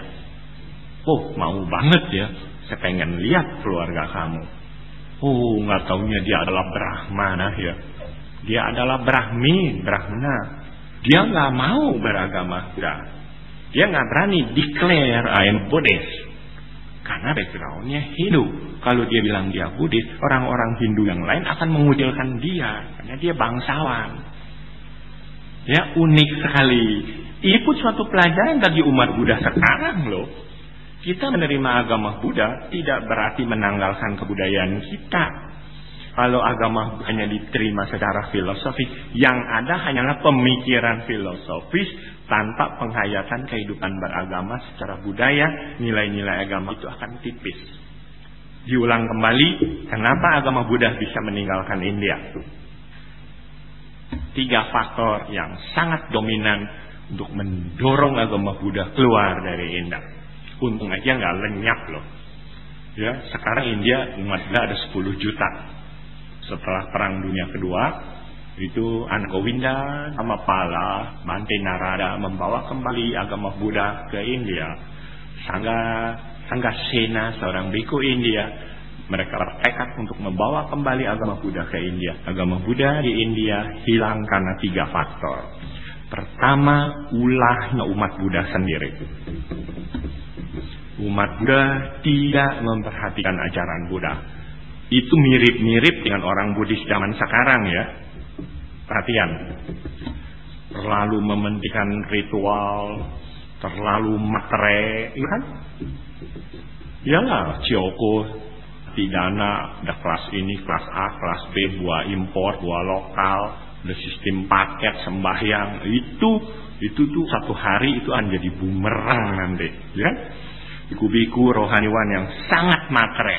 Oh mau banget ya, saya pengen lihat keluarga kamu. Oh nggak taunya dia adalah Brahmana ya. Dia adalah Brahmana. Dia nggak mau beragama Buddha. Dia nggak berani declare I am Buddhist karena backgroundnya Hindu. Kalau dia bilang dia Buddhis, orang-orang Hindu yang lain akan mengucilkan dia karena dia bangsawan. Ya unik sekali. Ini pun suatu pelajaran bagi umat Buddha sekarang loh. Kita menerima agama Buddha tidak berarti menanggalkan kebudayaan kita. Kalau agama hanya diterima secara filosofis, yang ada hanyalah pemikiran filosofis tanpa penghayatan kehidupan beragama secara budaya, nilai-nilai agama itu akan tipis. Diulang kembali, kenapa agama Buddha bisa meninggalkan India? 3 faktor yang sangat dominan untuk mendorong agama Buddha keluar dari India. Untung aja nggak lenyap loh. Ya, sekarang India umat Buddha ada 10 juta. Setelah Perang Dunia Kedua itu Angkowinda sama Pala Bante Narada membawa kembali agama Buddha ke India. Sangga Sena seorang biku India, mereka bertekad untuk membawa kembali agama Buddha ke India. Agama Buddha di India hilang karena 3 faktor. Pertama, ulahnya umat Buddha sendiri. Umat Buddha tidak memperhatikan ajaran Buddha. Itu mirip-mirip dengan orang Buddhis zaman sekarang ya. Perhatian. Terlalu mementingkan ritual, terlalu matre, ya kan? Iyalah, Joko narapidana, ada kelas ini, kelas A, kelas B, buah impor, buah lokal, ada sistem paket, sembahyang. Itu tuh satu hari itu akan jadi bumerang nanti, ya. Biku-biku rohaniwan yang sangat matre,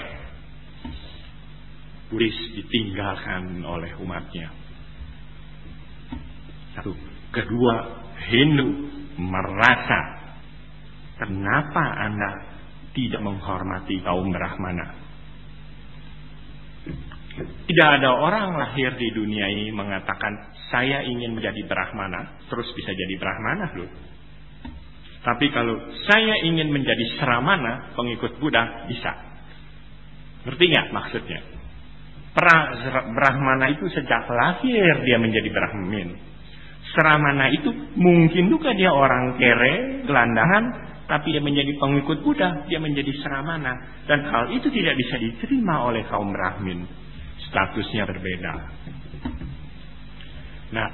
Buddhis ditinggalkan oleh umatnya. Satu. Kedua, Hindu merasa, kenapa Anda tidak menghormati kaum Brahmana? Tidak ada orang lahir di dunia ini mengatakan, saya ingin menjadi Brahmana, terus bisa jadi Brahmana loh. Tapi kalau saya ingin menjadi Sramana, pengikut Buddha, bisa. Ngerti nggak maksudnya? Brahmana itu sejak lahir dia menjadi Brahmin. Sramana itu mungkin juga dia orang kere, gelandangan, tapi dia menjadi pengikut Buddha, dia menjadi Sramana. Dan hal itu tidak bisa diterima oleh kaum Brahmin. Statusnya berbeda. Nah,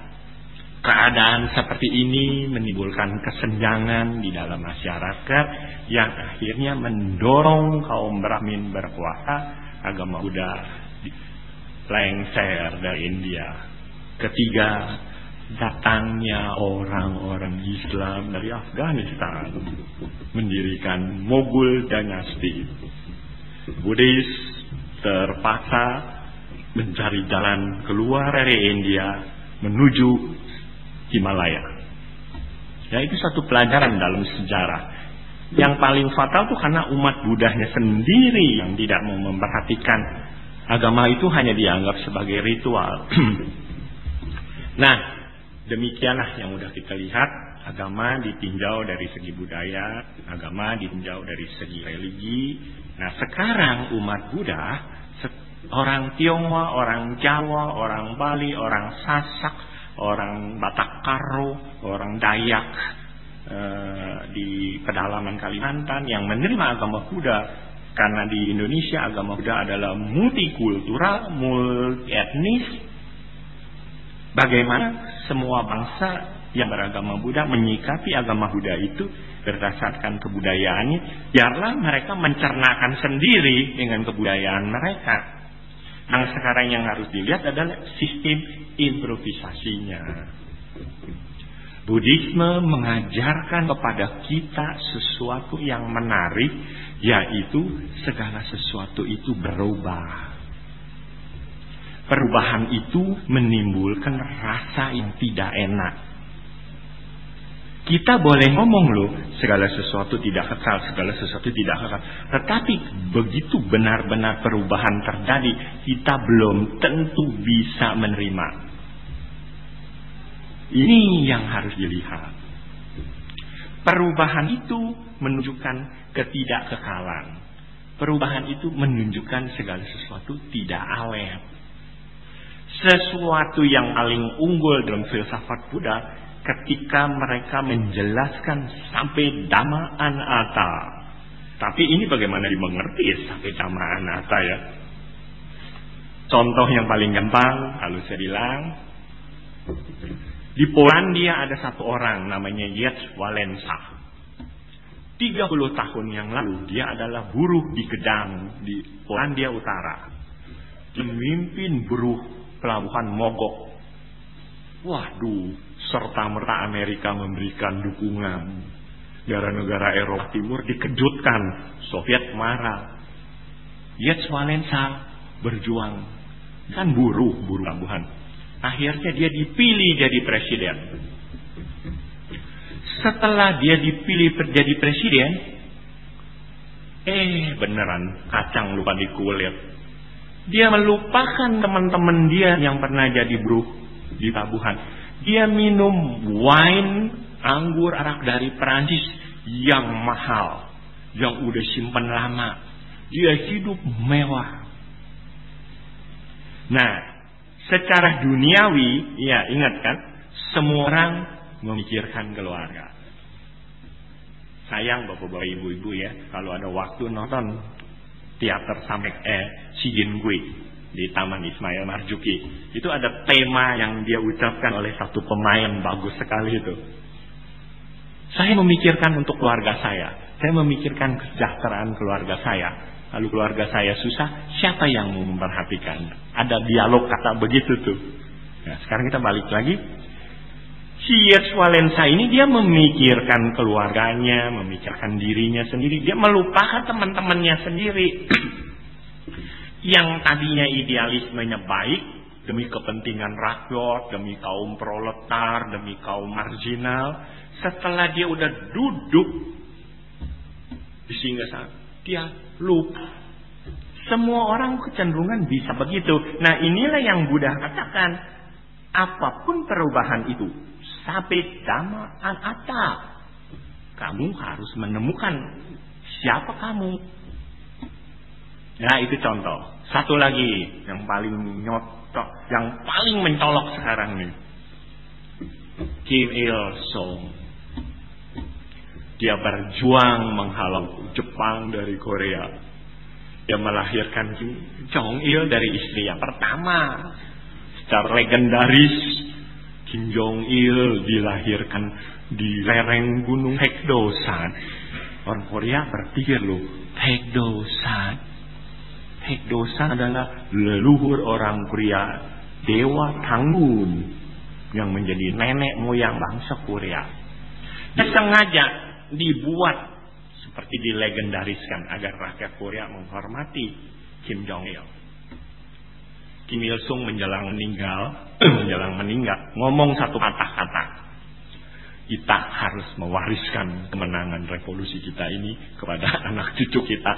keadaan seperti ini menimbulkan kesenjangan di dalam masyarakat yang akhirnya mendorong kaum Brahmin berkuasa, agama Buddha lengser dari India. Ketiga, datangnya orang-orang Islam dari Afghanistan mendirikan Mughal Dynasty. Buddhis terpaksa mencari jalan keluar dari India menuju Himalaya. Ya, itu satu pelajaran dalam sejarah. Yang paling fatal tuh karena umat Buddhanya sendiri yang tidak mau memperhatikan agama itu hanya dianggap sebagai ritual. Nah, demikianlah yang sudah kita lihat. Agama ditinjau dari segi budaya, agama ditinjau dari segi religi. Nah, sekarang umat Buddha, orang Tionghoa, orang Jawa, orang Bali, orang Sasak, orang Batak Karo, orang Dayak di pedalaman Kalimantan yang menerima agama Buddha, karena di Indonesia agama Buddha adalah multikultural, multi etnis. Bagaimana semua bangsa yang beragama Buddha menyikapi agama Buddha itu berdasarkan kebudayaannya? Biarlah mereka mencernakan sendiri dengan kebudayaan mereka. Yang sekarang yang harus dilihat adalah sistem improvisasinya. Buddhisme mengajarkan kepada kita sesuatu yang menarik, yaitu segala sesuatu itu berubah. Perubahan itu menimbulkan rasa yang tidak enak. Kita boleh ngomong loh, segala sesuatu tidak kekal, segala sesuatu tidak kekal. Tetapi begitu benar-benar perubahan terjadi, kita belum tentu bisa menerima. Ini yang harus dilihat. Perubahan itu menunjukkan ketidakkekalan. Perubahan itu menunjukkan segala sesuatu tidak awet. Sesuatu yang paling unggul dalam filsafat Buddha ketika mereka menjelaskan sampai Dhamma Anatta. Tapi ini bagaimana dimengerti sampai Dhamma Anatta ya? Contoh yang paling gampang, kalau saya bilang, di Polandia ada satu orang namanya Lech Wałęsa. 30 tahun yang lalu dia adalah buruh di Gedang di Polandia Utara. Memimpin buruh pelabuhan Mogok. Waduh, serta-merta Amerika memberikan dukungan. Negara-negara Eropa Timur dikejutkan, Soviet marah. Lech Wałęsa berjuang, kan buruh pelabuhan. Akhirnya dia dipilih jadi presiden. Setelah dia dipilih jadi presiden, beneran kacang lupa di kulit. Dia melupakan teman-teman dia yang pernah jadi buruh di pelabuhan. Dia minum wine, anggur arak dari Perancis yang mahal, yang udah simpen lama. Dia hidup mewah. Nah, secara duniawi, ya ingat kan, semua orang memikirkan keluarga. Sayang bapak-bapak ibu-ibu ya, kalau ada waktu nonton teater sampai Shigin Gui di Taman Ismail Marzuki, itu ada tema yang dia ucapkan oleh satu pemain bagus sekali itu. Saya memikirkan untuk keluarga saya memikirkan kesejahteraan keluarga saya. lalu keluarga saya susah, siapa yang mau memperhatikan? Ada dialog kata begitu tuh. Nah, sekarang kita balik lagi. Si Years Walensa ini dia memikirkan keluarganya, memikirkan dirinya sendiri. Dia melupakan teman-temannya sendiri. Yang tadinya idealismenya baik, demi kepentingan rakyat, demi kaum proletar, demi kaum marginal. Setelah dia udah duduk di singgasana, dia lupa. Semua orang kecenderungan bisa begitu. Nah, inilah yang Buddha katakan, apapun perubahan itu, sabit dhamma anatta. Kamu harus menemukan siapa kamu. Nah, itu contoh. Satu lagi yang paling nyotok, yang paling mencolok sekarang nih, Kim Il Sung. Dia berjuang menghalau Jepang dari Korea. Dia melahirkan Kim Jong Il dari istri yang pertama. Secara legendaris, Kim Jong Il dilahirkan di lereng gunung Paekdosan. Orang Korea berpikir loh, Paekdosan. Paekdosan adalah leluhur orang Korea, Dewa Tanggun, yang menjadi nenek moyang bangsa Korea. Dia sengaja dibuat seperti dilegendariskan agar rakyat Korea menghormati Kim Jong Il. Kim Il Sung menjelang meninggal, ngomong satu kata-kata. Kita harus mewariskan kemenangan revolusi kita ini kepada anak cucu kita.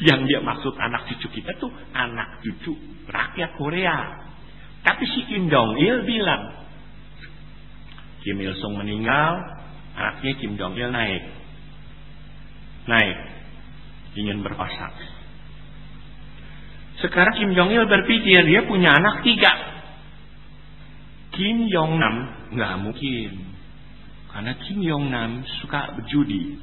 Yang dia maksud anak cucu kita tuh anak cucu rakyat Korea. Tapi si Kim Jong Il bilang, Kim Il Sung meninggal, anaknya Kim Jong Il naik, ingin berkuasa. Sekarang Kim Jong Il berpikir dia punya anak 3. Kim Jong Nam nggak mungkin, karena Kim Jong Nam suka berjudi.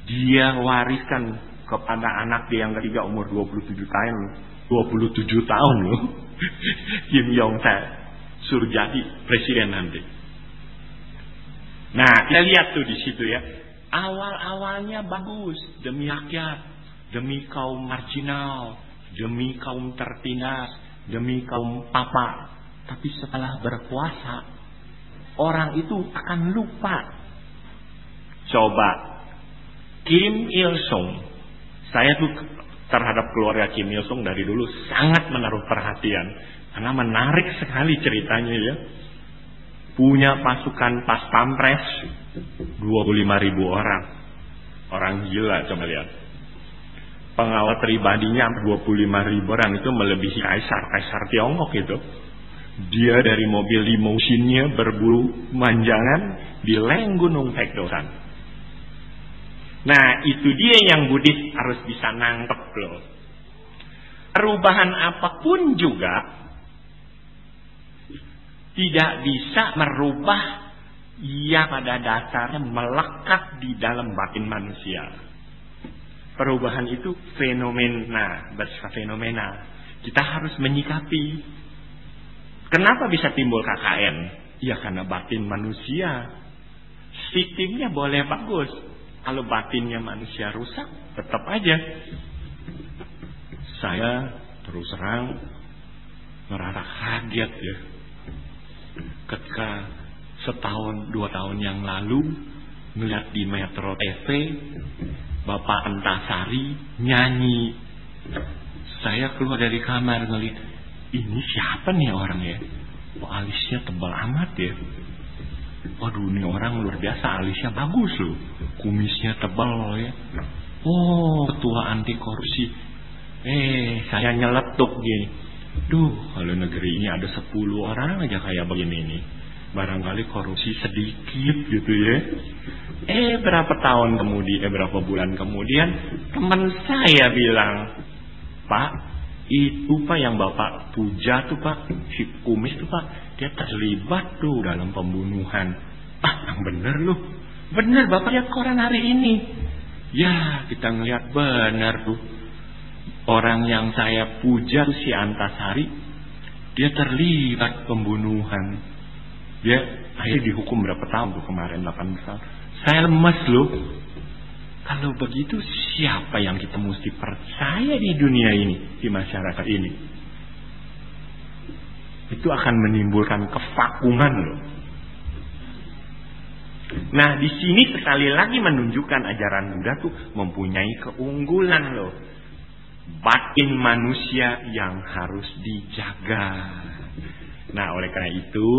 Dia wariskan kepada anak dia yang ketiga umur 27 tahun loh. Kim Jong Se suruh jadi presiden nanti. Nah, kita lihat tuh di situ ya. Awal-awalnya bagus demi rakyat, demi kaum marginal, demi kaum tertindas, demi kaum papa. Tapi setelah berkuasa, orang itu akan lupa. Coba Kim Il Sung, saya tuh terhadap keluarga Kim Il Sung dari dulu sangat menaruh perhatian, karena menarik sekali ceritanya ya. Punya pasukan pas pampres 25.000 orang. Orang gila, coba lihat. Pengawal pribadinya 25.000 orang, itu melebihi kaisar Tiongkok itu. Dia dari mobil limousinnya berburu manjangan di lereng gunung Paekdosan. Nah, itu dia yang Buddhis harus bisa nangkep loh. Perubahan apapun juga tidak bisa merubah yang pada dasarnya melekat di dalam batin manusia. Perubahan itu bersifat fenomena. Kita harus menyikapi. Kenapa bisa timbul KKN? Ya karena batin manusia. Sistemnya boleh bagus, kalau batinnya manusia rusak, tetap aja. Saya terus terang merasa kaget ya, ketika setahun 2 tahun yang lalu ngeliat di Metro TV Bapak Antasari nyanyi. Saya keluar dari kamar ngeliat, ini siapa nih orang ya? Oh, alisnya tebal amat ya. Waduh, ini orang luar biasa, alisnya bagus loh, kumisnya tebal ya. Oh, ketua anti korupsi. Saya nyeletuk gini. Duh, kalau negeri ini ada 10 orang aja kayak begini nih, barangkali korupsi sedikit gitu ya. Berapa bulan kemudian teman saya bilang, Pak, itu Pak yang Bapak puja tuh Pak, si kumis tuh Pak, dia terlibat tuh dalam pembunuhan. Yang bener loh. Bener Bapak lihat koran hari ini. Ya, kita ngeliat bener tuh. Orang yang saya puja tuh si Antasari, dia terlibat pembunuhan. Dia akhirnya dihukum berapa tahun tuh kemarin, 8 tahun. Saya lemes loh. Kalau begitu siapa yang kita mesti percaya di dunia ini, di masyarakat ini? Itu akan menimbulkan kevakuman loh. Nah, di sini sekali lagi menunjukkan ajaran Buddha tuh mempunyai keunggulan loh. Batin manusia yang harus dijaga. Nah, oleh karena itu,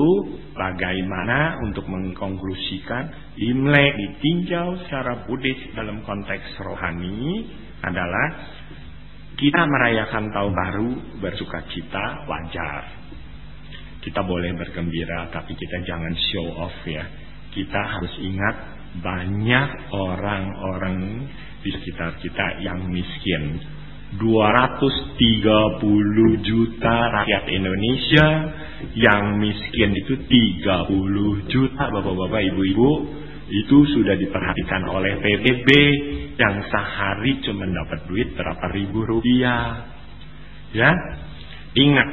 bagaimana untuk mengkonklusikan Imlek ditinjau secara Buddhis dalam konteks rohani adalah kita merayakan tahun baru bersukacita wajar. Kita boleh bergembira, tapi kita jangan show off ya. Kita harus ingat banyak orang-orang di sekitar kita yang miskin. 230 juta rakyat Indonesia yang miskin itu 30 juta bapak-bapak ibu-ibu. Itu sudah diperhatikan oleh PBB yang sehari cuma dapat duit berapa ribu rupiah. Ya, ingat,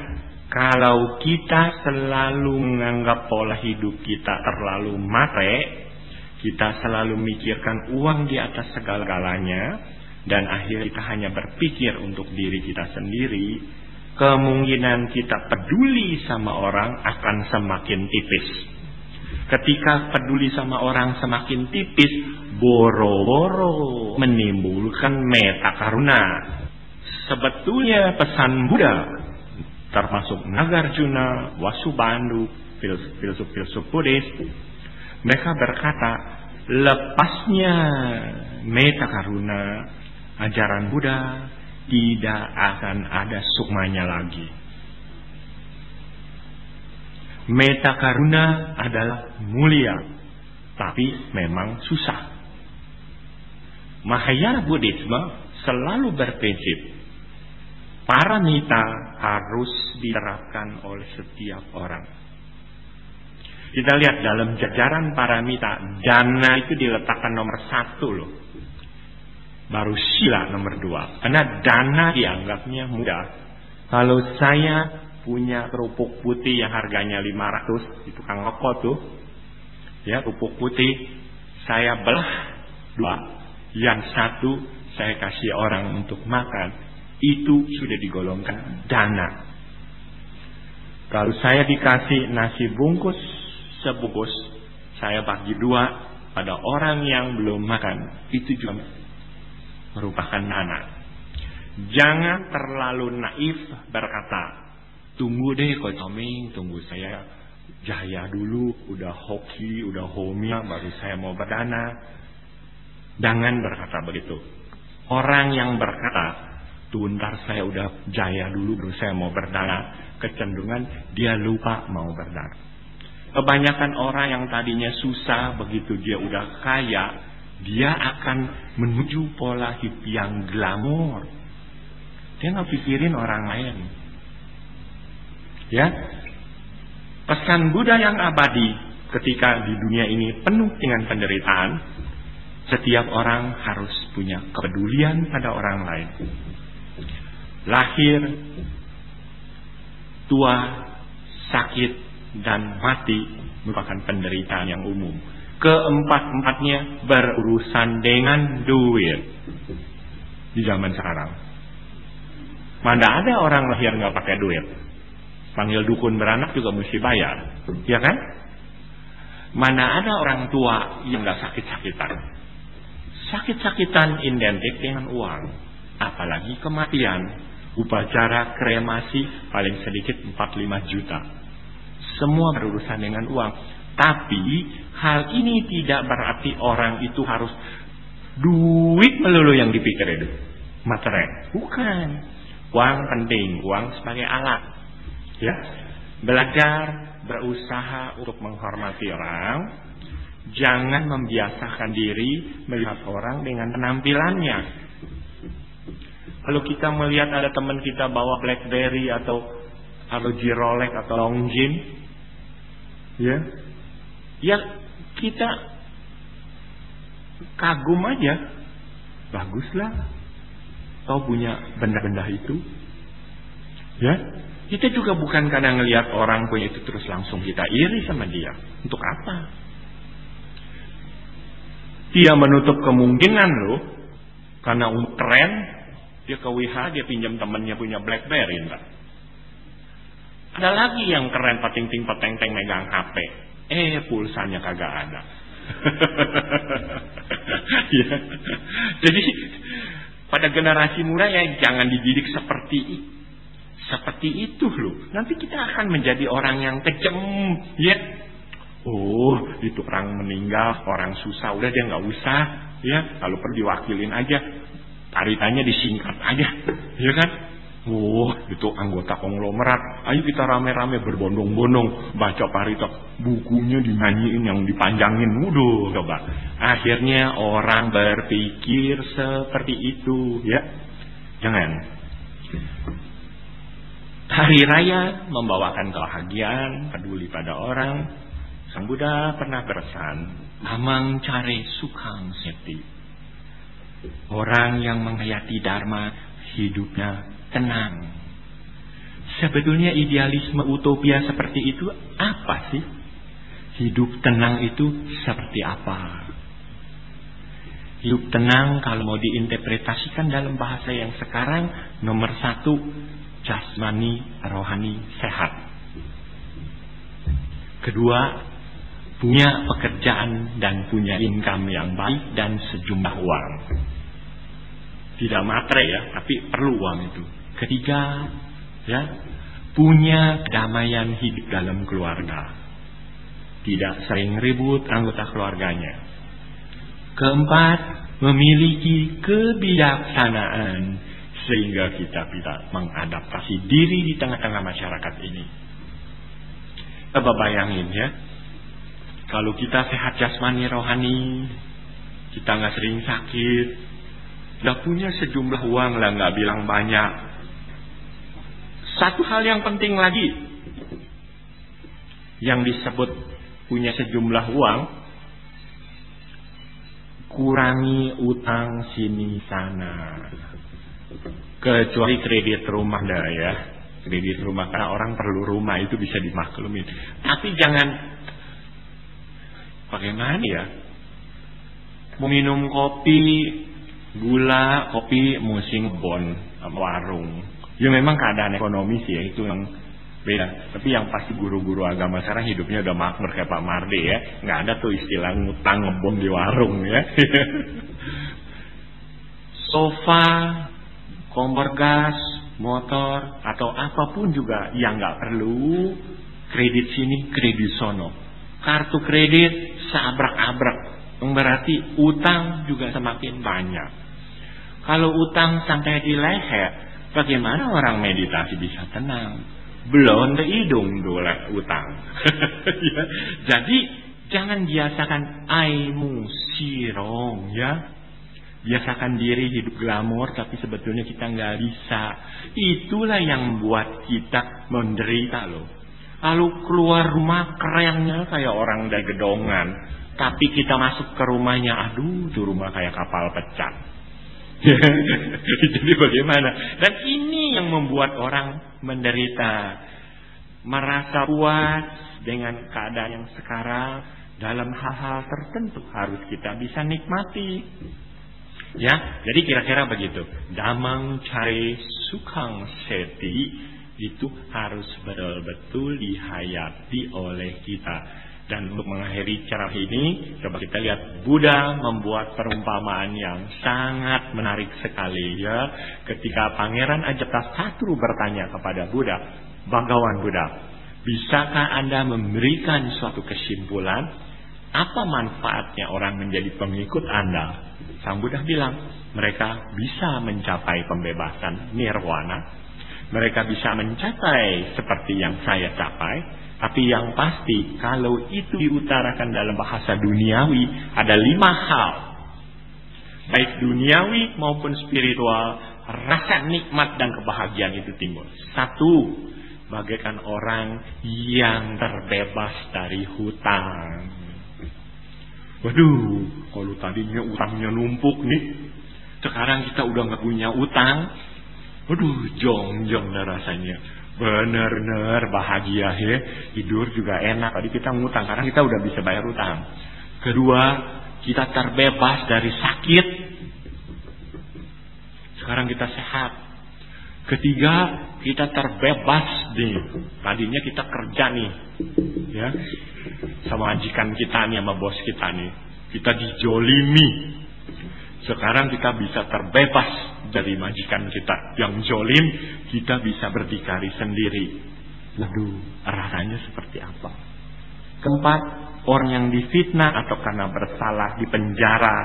kalau kita selalu menganggap pola hidup kita terlalu mate, kita selalu mikirkan uang di atas segala-galanya, dan akhirnya kita hanya berpikir untuk diri kita sendiri, kemungkinan kita peduli sama orang akan semakin tipis. Ketika peduli sama orang semakin tipis, boro-boro menimbulkan metta karuna. Sebetulnya pesan Buddha, termasuk Nagarjuna, Vasubandhu, filsuf-filsuf Buddhis, mereka berkata, lepasnya metta karuna, ajaran Buddha tidak akan ada sukmanya lagi. Metta karuna adalah mulia, tapi memang susah. Mahayana Buddhisme selalu berprinsip paramita harus diterapkan oleh setiap orang. Kita lihat dalam jajaran paramita, dana itu diletakkan nomor 1 loh. Baru sila nomor 2. Karena dana dianggapnya mudah. Kalau saya punya kerupuk putih yang harganya 500 di tukang rokok tuh, ya, kerupuk putih saya belah 2, yang 1 saya kasih orang untuk makan, itu sudah digolongkan dana. Kalau saya dikasih nasi bungkus sebungkus, saya bagi 2 pada orang yang belum makan, itu juga merupakan dana. Jangan terlalu naif berkata, tunggu deh Ko Coming, tunggu saya jaya dulu, udah hoki, udah homia, baru saya mau berdana. Jangan berkata begitu. Orang yang berkata, tuh ntar saya udah jaya dulu, baru saya mau berdana, kecenderungan dia lupa mau berdana. Kebanyakan orang yang tadinya susah, begitu dia udah kaya, dia akan menuju pola hidup yang glamor. Dia nggak pikirin orang lain. Ya, pesan Buddha yang abadi ketika di dunia ini penuh dengan penderitaan, setiap orang harus punya kepedulian pada orang lain. Lahir, tua, sakit, dan mati merupakan penderitaan yang umum. Keempat-empatnya berurusan dengan duit di zaman sekarang. Mana ada orang lahir nggak pakai duit? Panggil dukun beranak juga mesti bayar, ya kan? Mana ada orang tua yang nggak sakit-sakitan? Sakit-sakitan identik dengan uang, apalagi kematian. Upacara kremasi paling sedikit 4-5 juta. Semua berurusan dengan uang. Tapi hal ini tidak berarti orang itu harus duit melulu yang dipikir itu, materi. Bukan. Uang penting, uang sebagai alat. Ya, belajar, berusaha untuk menghormati orang. Jangan membiasakan diri melihat orang dengan penampilannya. Kalau kita melihat ada teman kita bawa BlackBerry atau Rolex atau Longines, ya kita kagum aja, baguslah kau punya benda-benda itu. Ya, kita juga bukan karena ngelihat orang punya itu terus langsung kita iri sama dia. Untuk apa? Dia menutup kemungkinan loh, karena keren, dia ke WH, dia pinjam temannya punya BlackBerry, enggak. Ada lagi yang keren, pating-ting peteng-teng megang HP. Pulsanya kagak ada. Ya. Jadi pada generasi muda ya jangan dididik seperti itu loh. Nanti kita akan menjadi orang yang kejam, ya. Itu orang meninggal, orang susah, udah dia nggak usah, ya. Kalau perlu diwakilin aja, paritanya disingkat aja, ya kan? Itu anggota konglomerat. Ayo kita rame-rame berbondong-bondong baca parita, bukunya dinyanyiin yang dipanjangin, coba. Akhirnya orang berpikir seperti itu, ya. Jangan. Hari raya membawakan kebahagiaan, peduli pada orang. Sang Buddha pernah berpesan, Amang care sukang seti. Orang yang menghayati dharma hidupnya tenang. Sebetulnya idealisme utopia seperti itu apa sih? Hidup tenang itu seperti apa? Hidup tenang kalau mau diinterpretasikan dalam bahasa yang sekarang, nomor 1, jasmani, rohani, sehat. Kedua, punya pekerjaan dan punya income yang baik dan sejumlah uang. Tidak matre ya, tapi perlu uang itu. Ketiga, ya, punya kedamaian hidup dalam keluarga. Tidak sering ribut anggota keluarganya. Keempat, memiliki kebijaksanaan sehingga kita bisa mengadaptasi diri di tengah-tengah masyarakat ini. Coba bayangin ya, kalau kita sehat jasmani rohani, kita nggak sering sakit, udah punya sejumlah uang lah, nggak bilang banyak. Satu hal yang penting lagi, yang disebut punya sejumlah uang, kurangi utang sini sana. Kecuali kredit rumah dah ya, kredit rumah karena orang perlu rumah itu bisa dimaklumin. Tapi jangan, bagaimana ya? Mau minum kopi, gula, kopi musim bon warung. Ya memang keadaan ekonomi sih ya, itu yang beda. Tapi yang pasti guru-guru agama sekarang hidupnya udah makmur kayak Pak Marde ya. Nggak ada tuh istilah ngutang ngebom di warung ya. Sofa, kompor gas, motor, atau apapun juga yang nggak perlu, kredit sini, kredit sono. Kartu kredit seabrak-abrak, berarti utang juga semakin banyak. Kalau utang sampai di leher, bagaimana orang meditasi bisa tenang? Belum ke hidung dolek utang. Ya. Jadi jangan biasakan aimu sirong ya. Biasakan diri hidup glamor tapi sebetulnya kita nggak bisa. Itulah yang membuat kita menderita loh. Lalu keluar rumah kerennya kayak orang dari gedongan, tapi kita masuk ke rumahnya, aduh tuh rumah kayak kapal pecah. Jadi bagaimana? Dan ini yang membuat orang menderita, merasa puas dengan keadaan yang sekarang. Dalam hal-hal tertentu harus kita bisa nikmati. Ya, jadi kira-kira begitu. Damang cari sukang seti itu harus betul-betul dihayati oleh kita. Dan untuk mengakhiri cara ini, coba kita lihat Buddha membuat perumpamaan yang sangat menarik sekali ya. Ketika Pangeran Ajatasatru bertanya kepada Buddha, Bhagawan Buddha, bisakah Anda memberikan suatu kesimpulan apa manfaatnya orang menjadi pengikut Anda? Sang Buddha bilang, mereka bisa mencapai pembebasan nirwana, mereka bisa mencapai seperti yang saya capai. Tapi yang pasti, kalau itu diutarakan dalam bahasa duniawi, ada 5 hal. Baik duniawi maupun spiritual, rasa nikmat dan kebahagiaan itu timbul. 1, bagaikan orang yang terbebas dari hutang. Waduh, kalau tadinya utangnya numpuk nih, sekarang kita udah gak punya utang. Waduh, jong-jong dah rasanya. Bener-bener bahagia ya. Tidur juga enak. Tadi kita ngutang, sekarang kita udah bisa bayar utang. Kedua, kita terbebas dari sakit. Sekarang kita sehat. Ketiga, kita terbebas nih. Tadinya kita kerja nih, ya, sama majikan kita nih, sama bos kita nih. Kita dijolimi. Sekarang kita bisa terbebas dari majikan kita yang jolim. Kita bisa berdikari sendiri. Waduh, rasanya seperti apa? Keempat, orang yang difitnah atau karena bersalah di penjara.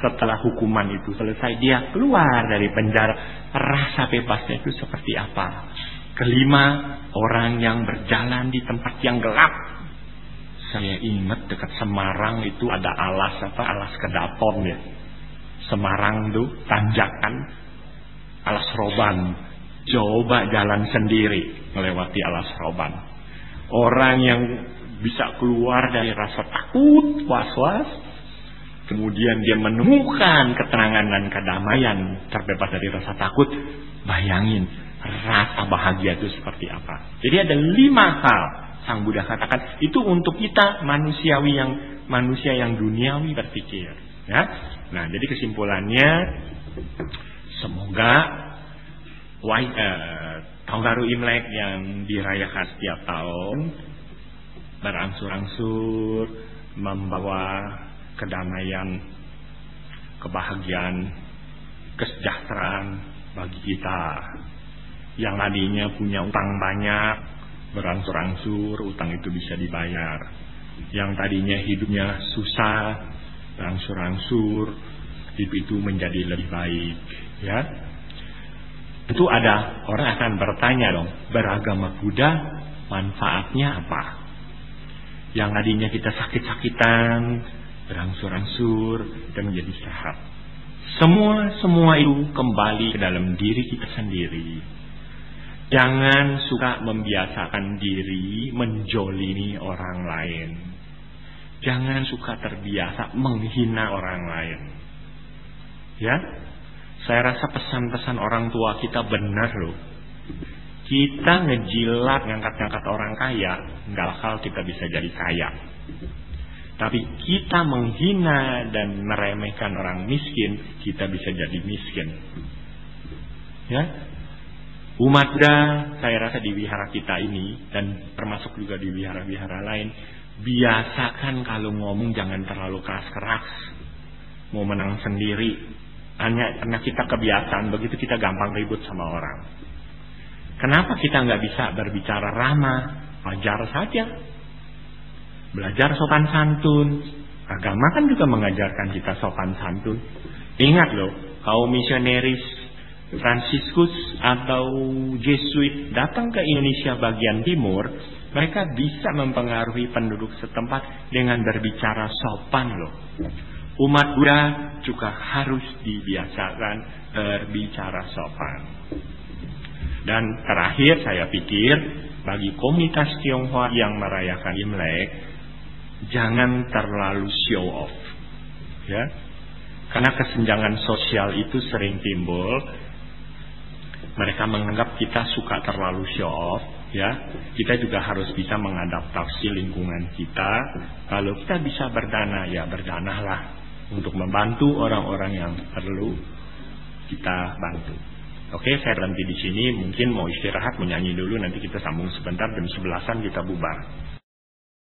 Setelah hukuman itu selesai, dia keluar dari penjara. Rasa bebasnya itu seperti apa? Kelima, orang yang berjalan di tempat yang gelap. Saya ingat dekat Semarang itu ada alas Kedaton ya. Semarang tuh tanjakan alas roban. Coba jalan sendiri melewati alas roban. Orang yang bisa keluar dari rasa takut, was-was, kemudian dia menemukan ketenangan dan kedamaian, terbebas dari rasa takut. Bayangin rasa bahagia itu seperti apa. Jadi ada 5 hal Sang Buddha katakan itu untuk kita manusia yang duniawi berpikir. Ya. Nah, jadi kesimpulannya, semoga tahun baru Imlek yang dirayakan setiap tahun berangsur-angsur membawa kedamaian, kebahagiaan, kesejahteraan bagi kita. Yang tadinya punya utang banyak, berangsur-angsur utang itu bisa dibayar. Yang tadinya hidupnya susah, berangsur-angsur hidup itu menjadi lebih baik. Ya, itu ada orang akan bertanya dong, beragama Buddha manfaatnya apa? Yang tadinya kita sakit-sakitan, berangsur-angsur dan menjadi sehat. Semua itu kembali ke dalam diri kita sendiri. Jangan suka membiasakan diri menjolimi orang lain. Jangan suka terbiasa menghina orang lain. Ya, saya rasa pesan-pesan orang tua kita benar loh. Kita ngejilat, ngangkat-ngangkat orang kaya, nggak bakal kita bisa jadi kaya. Tapi kita menghina dan meremehkan orang miskin, kita bisa jadi miskin. Ya, umat Buddha, saya rasa di wihara kita ini dan termasuk juga di wihara-wihara lain, biasakan kalau ngomong jangan terlalu keras-keras, mau menang sendiri. Hanya karena kita kebiasaan begitu, kita gampang ribut sama orang. Kenapa kita nggak bisa berbicara ramah? Wajar saja. Belajar sopan santun. Agama kan juga mengajarkan kita sopan santun. Ingat loh, kaum misionaris Fransiskus atau Jesuit datang ke Indonesia bagian timur, mereka bisa mempengaruhi penduduk setempat dengan berbicara sopan loh. Umat Buddha juga harus dibiasakan berbicara sopan. Dan terakhir saya pikir bagi komunitas Tionghoa yang merayakan Imlek, jangan terlalu show off, ya, karena kesenjangan sosial itu sering timbul. Mereka menganggap kita suka terlalu show off, ya. Kita juga harus bisa mengadaptasi lingkungan kita. Kalau kita bisa berdana, ya berdanalah untuk membantu orang-orang yang perlu kita bantu. Oke, saya berhenti di sini. Mungkin mau istirahat, menyanyi dulu. Nanti kita sambung sebentar, jam 11-an kita bubar.